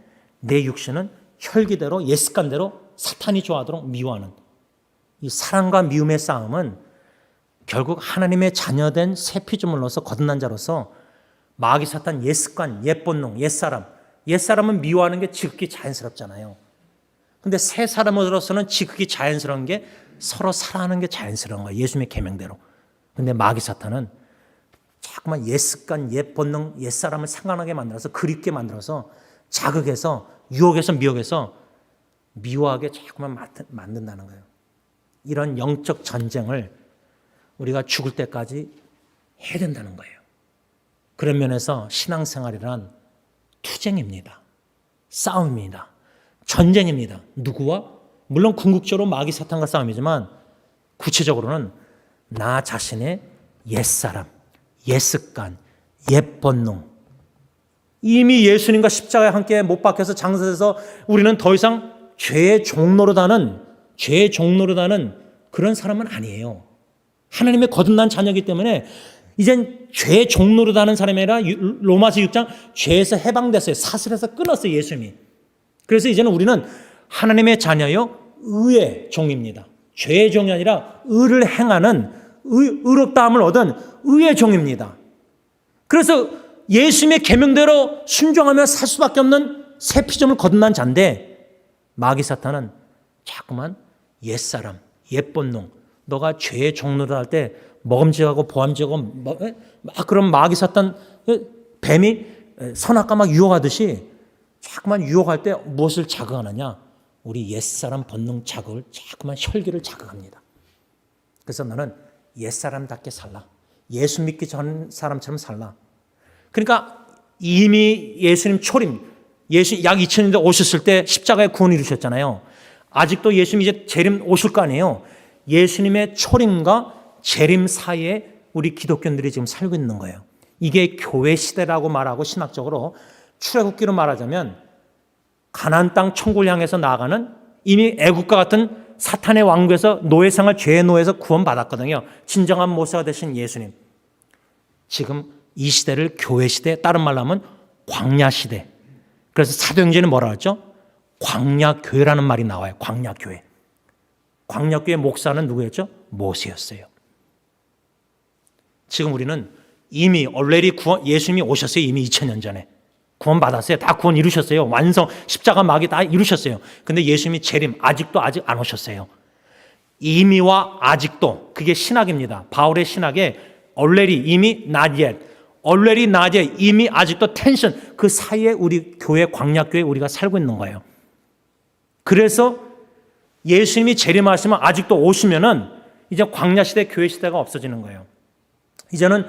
내 육신은 혈기대로, 옛 습관대로 사탄이 좋아하도록 미워하는 이 사랑과 미움의 싸움은 결국 하나님의 자녀된 새 피조물로서 거듭난 자로서 마귀 사탄 옛 습관, 옛 본능, 옛사람은 미워하는 게 지극히 자연스럽잖아요. 근데 새 사람으로서는 지극히 자연스러운 게 서로 사랑하는 게 자연스러운 거예요. 예수님의 계명대로. 근데 마귀 사탄은 자꾸만 옛 습관, 옛 본능, 옛 사람을 생각나게 만들어서 그립게 만들어서 자극해서 유혹해서 미혹해서 미워하게 자꾸만 만든다는 거예요. 이런 영적 전쟁을 우리가 죽을 때까지 해야 된다는 거예요. 그런 면에서 신앙생활이란 투쟁입니다. 싸움입니다. 전쟁입니다. 누구와? 물론 궁극적으로 마귀 사탄과 싸움이지만 구체적으로는 나 자신의 옛사람, 옛습관, 옛 본능. 이미 예수님과 십자가에 함께 못 박혀서 장사돼서 우리는 더 이상 죄의 종노릇하는 그런 사람은 아니에요. 하나님의 거듭난 자녀이기 때문에 이젠 죄의 종노릇하는 사람이 아니라 로마서 6장 죄에서 해방됐어요. 사슬에서 끊었어요. 예수님이. 그래서 이제는 우리는 하나님의 자녀요 의의 종입니다. 죄의 종이 아니라 의를 행하는 의롭다함을 얻은 의의 종입니다. 그래서 예수님의 계명대로 순종하며 살 수밖에 없는 새 피조물 거듭난 자인데 마귀 사탄은 자꾸만 옛사람, 옛 본능, 너가 죄의 종로를 할 때 먹음직하고 보암직하고 막 그런 마귀 사탄 뱀이 선악과 막 유혹하듯이 자꾸만 유혹할 때 무엇을 자극하느냐? 우리 옛사람 본능 자극을 자꾸만 혈기를 자극합니다. 그래서 너는 옛사람답게 살라. 예수 믿기 전 사람처럼 살라. 그러니까 이미 예수님 초림, 예수 약 2000년 오셨을 때 십자가에 구원 이루셨잖아요. 아직도 예수님 이제 재림 오실 거 아니에요. 예수님의 초림과 재림 사이에 우리 기독교인들이 지금 살고 있는 거예요. 이게 교회 시대라고 말하고 신학적으로 출애굽기로 말하자면 가나안 땅 천국을 향해서 나아가는 이미 애국과 같은 사탄의 왕국에서 노예생활 죄의 노예에서 구원받았거든요. 진정한 모세가 되신 예수님. 지금 이 시대를 교회 시대, 다른 말로 하면 광야 시대. 그래서 사도행전에 뭐라 하죠? 광야교회라는 말이 나와요. 광야교회. 광야교회 목사는 누구였죠? 모세였어요. 지금 우리는 이미 already 예수님이 오셨어요. 이미 2000년 전에. 구원 받았어요. 다 구원 이루셨어요. 완성, 십자가 마귀 다 이루셨어요. 근데 예수님이 재림 아직 안 오셨어요. 이미와 아직도 그게 신학입니다. 바울의 신학에 already, 이미, not yet. already, not yet, 이미, 아직도 텐션 그 사이에 우리 교회, 광야교회 우리가 살고 있는 거예요. 그래서 예수님이 재림하시면 아직도 오시면은 이제 광야시대, 교회시대가 없어지는 거예요. 이제는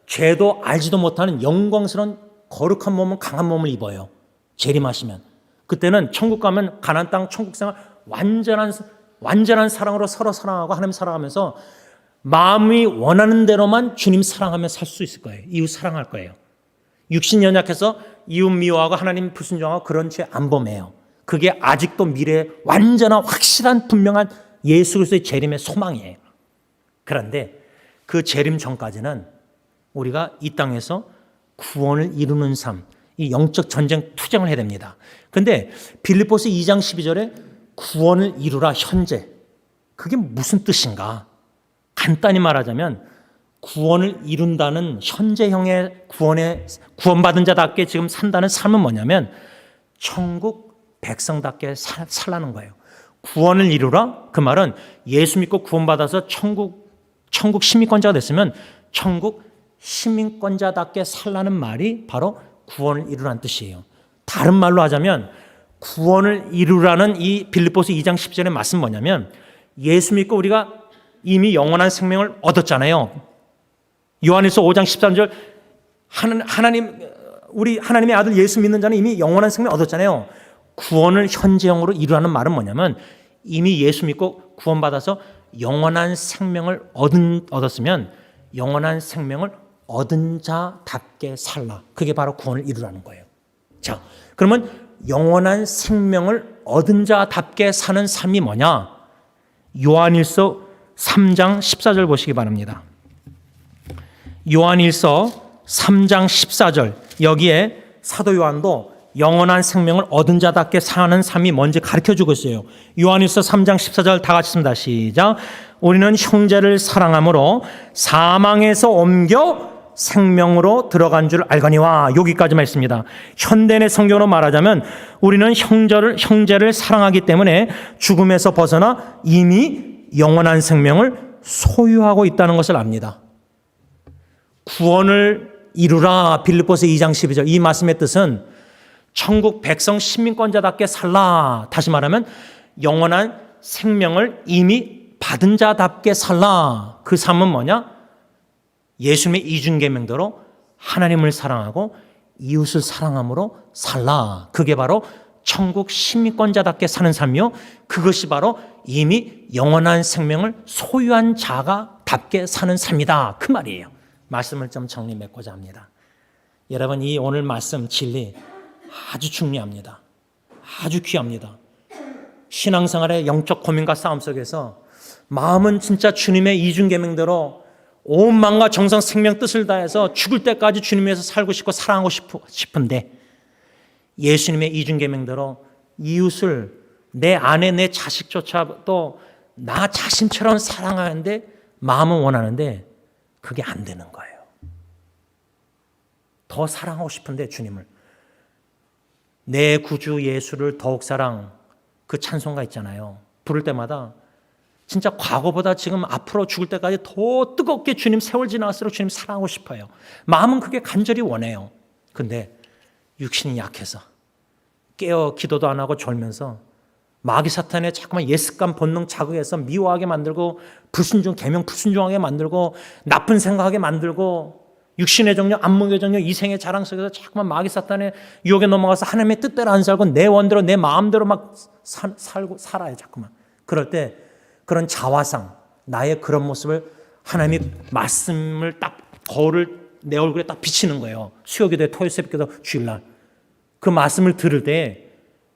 죄도 알지도 못하는 영광스러운 거룩한 몸은 강한 몸을 입어요. 재림하시면. 그때는 천국 가면 가나안 땅 천국 생활 완전한 사랑으로 서로 사랑하고 하나님 사랑하면서 마음이 원하는 대로만 주님 사랑하며 살 수 있을 거예요. 이웃 사랑할 거예요. 육신 연약해서 이웃 미워하고 하나님 불순종하고 그런 죄 안 범해요. 그게 아직도 미래에 완전한 확실한 분명한 예수 그리스도의 재림의 소망이에요. 그런데 그 재림 전까지는 우리가 이 땅에서 구원을 이루는 삶, 이 영적 전쟁 투쟁을 해야 됩니다. 그런데 빌립보서 2장 12절에 구원을 이루라 현재. 그게 무슨 뜻인가? 간단히 말하자면 구원을 이룬다는 현재형의 구원받은 자답게 지금 산다는 삶은 뭐냐면 천국 백성답게 살라는 거예요. 구원을 이루라? 그 말은 예수 믿고 구원받아서 천국 시민권자가 됐으면 천국 시민권자답게 살라는 말이 바로 구원을 이루라는 뜻이에요. 다른 말로 하자면 구원을 이루라는 이 빌립보서 2장 10절의 말씀은 뭐냐면 예수 믿고 우리가 이미 영원한 생명을 얻었잖아요. 요한일서 5장 13절 우리 하나님의 아들 예수 믿는 자는 이미 영원한 생명을 얻었잖아요. 구원을 현재형으로 이루라는 말은 뭐냐면 이미 예수 믿고 구원받아서 영원한 생명을 얻었으면 영원한 생명을 얻은 자답게 살라. 그게 바로 구원을 이루라는 거예요. 자, 그러면 영원한 생명을 얻은 자답게 사는 삶이 뭐냐? 요한일서 3장 14절 보시기 바랍니다. 요한일서 3장 14절 여기에 사도 요한도 영원한 생명을 얻은 자답게 사는 삶이 뭔지 가르쳐주고 있어요. 요한일서 3장 14절 다 같이 씁니다. 시작. 우리는 형제를 사랑함으로 사망에서 옮겨 생명으로 들어간 줄 알거니와. 여기까지만 있습니다. 현대의 성경으로 말하자면 우리는 형제를 사랑하기 때문에 죽음에서 벗어나 이미 영원한 생명을 소유하고 있다는 것을 압니다. 구원을 이루라. 빌립보서 2장 12절. 이 말씀의 뜻은 천국 백성 시민권자답게 살라. 다시 말하면 영원한 생명을 이미 받은 자답게 살라. 그 삶은 뭐냐? 예수님의 이중계명대로 하나님을 사랑하고 이웃을 사랑함으로 살라. 그게 바로 천국 시민권자답게 사는 삶이요, 그것이 바로 이미 영원한 생명을 소유한 자가 답게 사는 삶이다. 그 말이에요. 말씀을 좀 정리 맺고자 합니다. 여러분, 이 오늘 말씀 진리 아주 중요합니다. 아주 귀합니다. 신앙생활의 영적 고민과 싸움 속에서 마음은 진짜 주님의 이중계명대로 온 마음과 정성 생명 뜻을 다해서 죽을 때까지 주님 위해서 살고 싶고 사랑하고 싶은데, 예수님의 이중계명대로 이웃을 내 아내 내 자식조차도 나 자신처럼 사랑하는데 마음은 원하는데 그게 안 되는 거예요. 더 사랑하고 싶은데 주님을, 내 구주 예수를 더욱 사랑, 그 찬송가 있잖아요. 부를 때마다 진짜 과거보다 지금 앞으로 죽을 때까지 더 뜨겁게 주님, 세월 지날수록 주님 사랑하고 싶어요. 마음은 그게 간절히 원해요. 근데 육신이 약해서 깨어 기도도 안 하고 졸면서 마귀 사탄의 자꾸만 예습감 본능 자극해서 미워하게 만들고 계명 불순종하게 만들고 나쁜 생각하게 만들고 육신의 정력, 안목의 정력, 이생의 자랑 속에서 자꾸만 마귀 사탄의 유혹에 넘어가서 하나님의 뜻대로 안 살고 내 원대로 내 마음대로 막 살아요. 자꾸만. 그럴 때 그런 자화상, 나의 그런 모습을 하나님이 말씀을 딱 거울을 내 얼굴에 딱 비치는 거예요. 수요기도에 토요 새벽기도 주일날 그 말씀을 들을 때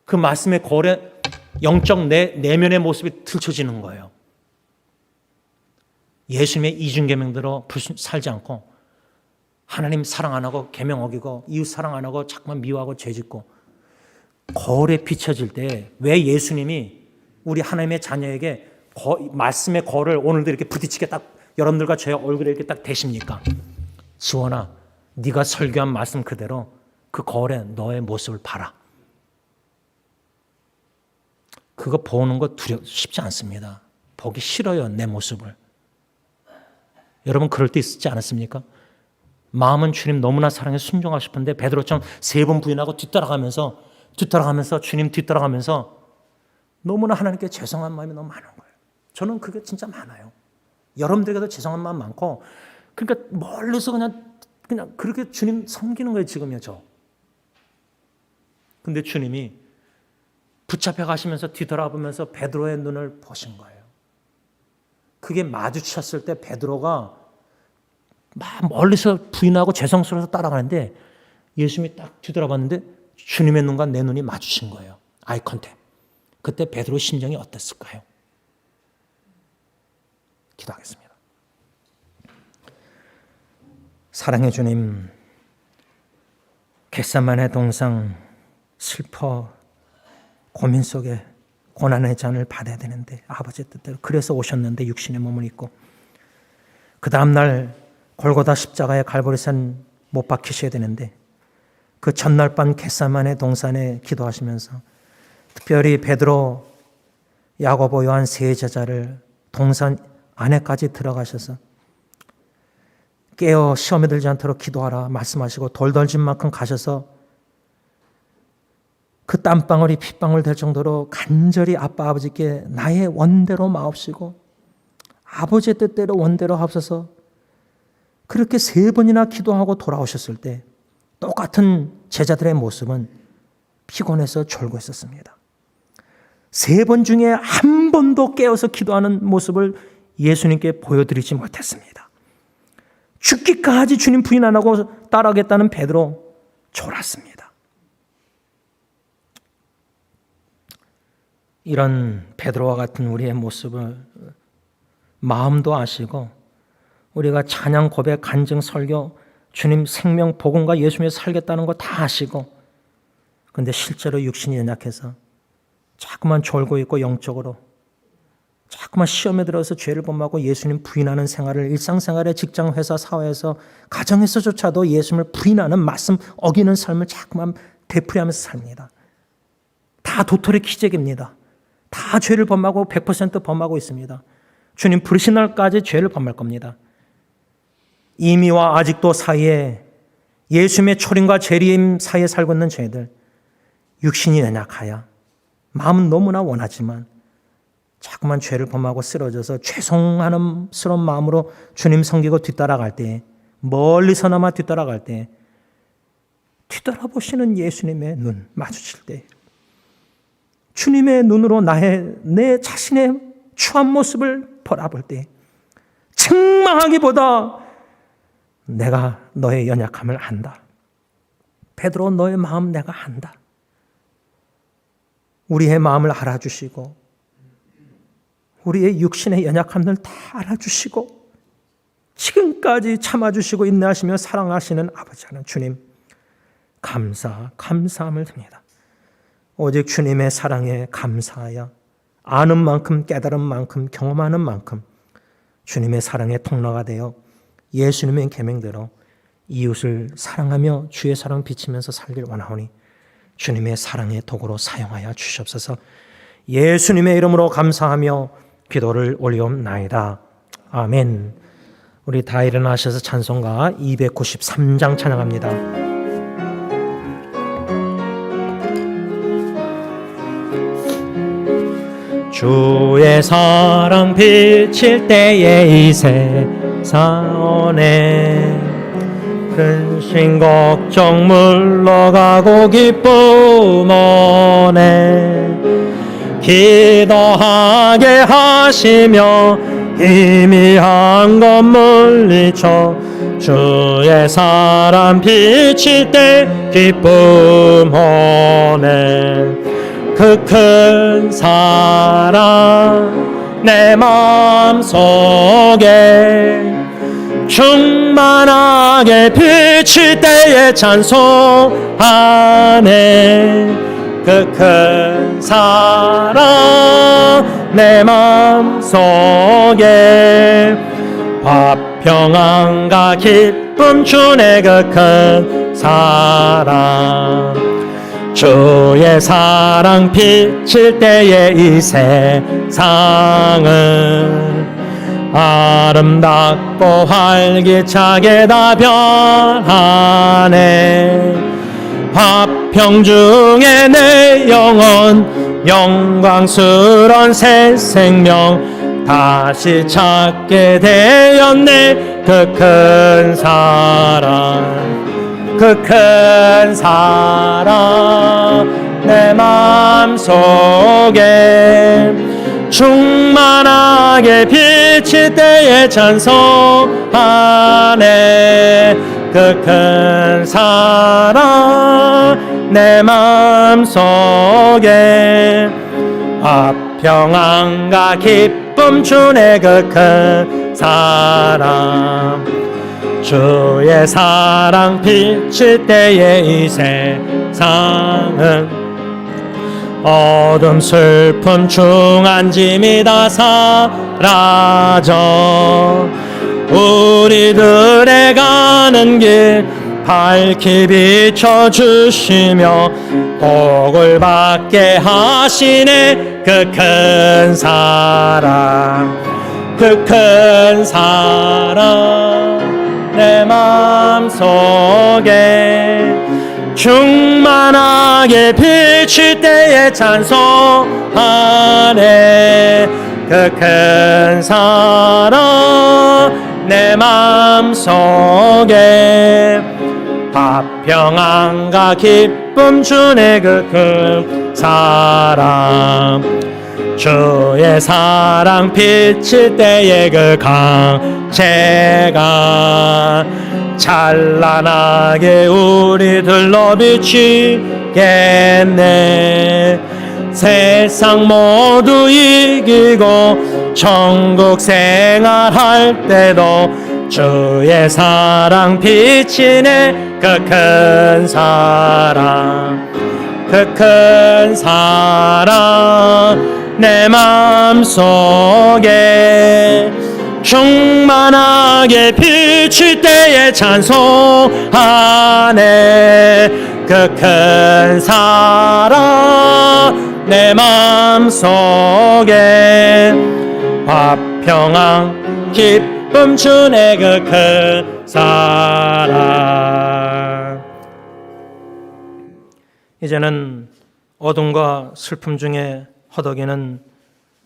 그 말씀의 거울에 영적 내면의 모습이 들춰지는 거예요. 예수님의 이중계명대로 살지 않고 하나님 사랑 안 하고 계명 어기고 이웃 사랑 안 하고 자꾸만 미워하고 죄짓고 거울에 비춰질 때 왜 예수님이 우리 하나님의 자녀에게 말씀의 거울을 오늘도 이렇게 부딪히게 딱 여러분들과 제 얼굴에 이렇게 딱 대십니까? 지원아, 네가 설교한 말씀 그대로 그 거울에 너의 모습을 봐라. 그거 보는 거 쉽지 않습니다. 보기 싫어요, 내 모습을. 여러분 그럴 때 있지 않았습니까? 마음은 주님 너무나 사랑해 순종하고 싶은데 베드로처럼 3번 부인하고 뒤따라가면서 주님 뒤따라가면서 너무나 하나님께 죄송한 마음이 너무 많은 거예요. 저는 그게 진짜 많아요. 여러분들에게도 죄송한 마음 많고, 그러니까 멀리서 그냥 그렇게 주님 섬기는 거예요, 지금요, 저. 근데 주님이 붙잡혀 가시면서 뒤돌아보면서 베드로의 눈을 보신 거예요. 그게 마주쳤을 때 베드로가 막 멀리서 부인하고 죄송스러워서 따라가는데 예수님이 딱 뒤돌아봤는데 주님의 눈과 내 눈이 마주친 거예요. 아이 컨택. 그때 베드로의 심정이 어땠을까요? 기도하겠습니다. 사랑의 주님, 겟세마네 동상 슬퍼 고민 속에 고난의 잔을 받아야 되는데 아버지 뜻대로 그래서 오셨는데 육신의 몸을 입고 그 다음날 골고다 십자가의 갈보리산 못 박히셔야 되는데 그 전날 밤 겟세마네 동산에 기도하시면서 특별히 베드로, 야고보, 요한 3 제자를 동산 안에까지 들어가셔서 깨어 시험에 들지 않도록 기도하라 말씀하시고 돌 던진 만큼 가셔서 그 땀방울이 핏방울 될 정도로 간절히 아빠 아버지께 나의 원대로 마옵시고 아버지의 뜻대로 원대로 하옵소서, 그렇게 3번이나 기도하고 돌아오셨을 때 똑같은 제자들의 모습은 피곤해서 졸고 있었습니다. 3번 중에 한 번도 깨어서 기도하는 모습을 예수님께 보여드리지 못했습니다. 죽기까지 주님 부인 안 하고 따라가겠다는 베드로 졸았습니다. 이런 베드로와 같은 우리의 모습을 마음도 아시고 우리가 찬양, 고백, 간증, 설교, 주님 생명, 복음과 예수님을 살겠다는 거 다 아시고 근데 실제로 육신이 연약해서 자꾸만 졸고 있고 영적으로 자꾸만 시험에 들어서 죄를 범하고 예수님 부인하는 생활을 일상생활에 직장, 회사, 사회에서 가정에서조차도 예수님을 부인하는 말씀 어기는 삶을 자꾸만 되풀이하면서 삽니다. 다 도토리 키재기입니다. 다 죄를 범하고 100% 범하고 있습니다. 주님 부르신 날까지 죄를 범할 겁니다. 이미와 아직도 사이에 예수님의 초림과 재림 사이에 살고 있는 저희들, 육신이 연약하여 마음은 너무나 원하지만 자꾸만 죄를 범하고 쓰러져서 죄송하는 스러운 마음으로 주님 섬기고 뒤따라갈 때, 멀리서나마 뒤따라갈 때 뒤돌아보시는 예수님의 눈 마주칠 때, 주님의 눈으로 내 자신의 추한 모습을 바라볼 때 책망하기보다 내가 너의 연약함을 안다. 베드로, 너의 마음 내가 안다. 우리의 마음을 알아주시고 우리의 육신의 연약함을 다 알아주시고 지금까지 참아주시고 인내하시며 사랑하시는 아버지 하나님, 주님 감사함을 드립니다. 오직 주님의 사랑에 감사하여 아는 만큼, 깨달은 만큼, 경험하는 만큼 주님의 사랑의 통로가 되어 예수님의 계명대로 이웃을 사랑하며 주의 사랑을 비치면서 살길 원하오니 주님의 사랑의 도구로 사용하여 주시옵소서. 예수님의 이름으로 감사하며 기도를 올리옵나이다. 아멘. 우리 다 일어나셔서 찬송가 293장 찬양합니다. 주의 사랑 비칠 때에 이 세상에 근심 걱정 물러가고 기쁨 오네. 기도하게 하시며 희미한 것 물리쳐 주의 사랑 비칠 때 기쁨 오네. 그 큰 사랑 내 마음속에 충만하게 비칠 때에 찬송하네. 그 큰 사랑 내 마음속에 화평함과 기쁨 주네. 그 큰 사랑 주의 사랑 비칠 때에 이 세상은 아름답고 활기차게 다 변하네. 화평 중에 내 영혼 영광스런 새 생명 다시 찾게 되었네. 그 큰 사랑 그 큰 사랑 내 마음속에 충만하게 비칠 때에 찬송하네. 그 큰 사랑 내 마음속에 화평함과 기쁨 주네. 그 큰 사랑 주의 사랑 비칠 때에 이 세상은 어둠 슬픔 중한 짐이 다 사라져 우리들의 가는 길 밝히 비춰주시며 복을 받게 하시네. 그 큰 사랑 그 큰 사랑 내 마음속에 충만하게 비칠 때에 찬송하네. 그 큰 사랑 내 마음속에 화평함과 기쁨 주네. 그 큰 사랑 주의 사랑 비칠 때에 그 강체가 찬란하게 우리들로 비치겠네. 세상 모두 이기고 천국 생활할 때도 주의 사랑 비치네. 그 큰 사랑 그 큰 사랑 내 맘속에 충만하게 비칠 때에 찬송하네. 그 큰 사랑 내 맘속에 화평한 기쁨 주네. 그 큰 사랑. 이제는 어둠과 슬픔 중에 허덕이는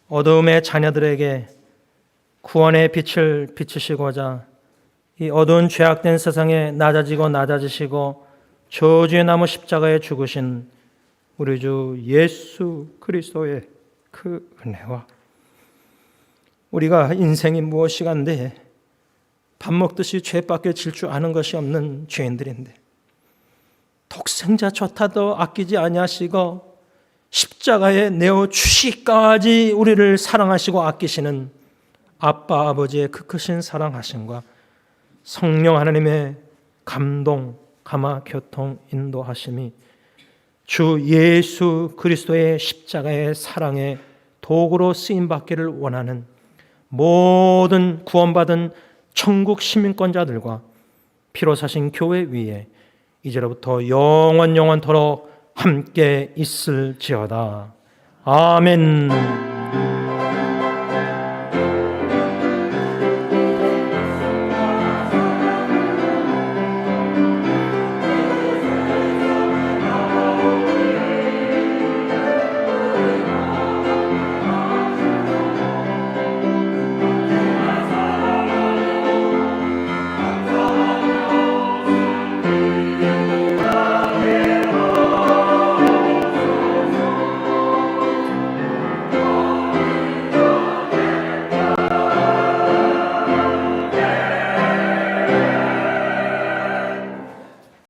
어두움의 자녀들에게 구원의 빛을 비추시고자 이 어두운 죄악된 세상에 낮아지시고 저주의 나무 십자가에 죽으신 우리 주 예수 그리스도의 그 은혜와 우리가 인생이 무엇이간데 밥 먹듯이 죄밖에 질 줄 아는 것이 없는 죄인들인데 독생자조차도 아끼지 아니하시고 십자가에 내어 주시까지 우리를 사랑하시고 아끼시는 아빠 아버지의 그 크신 사랑하심과 성령 하나님의 감동, 감화, 교통, 인도하심이 주 예수 그리스도의 십자가의 사랑의 도구로 쓰임받기를 원하는 모든 구원받은 천국 시민권자들과 피로 사신 교회 위에 이제로부터 영원토록 함께 있을지어다. 아멘.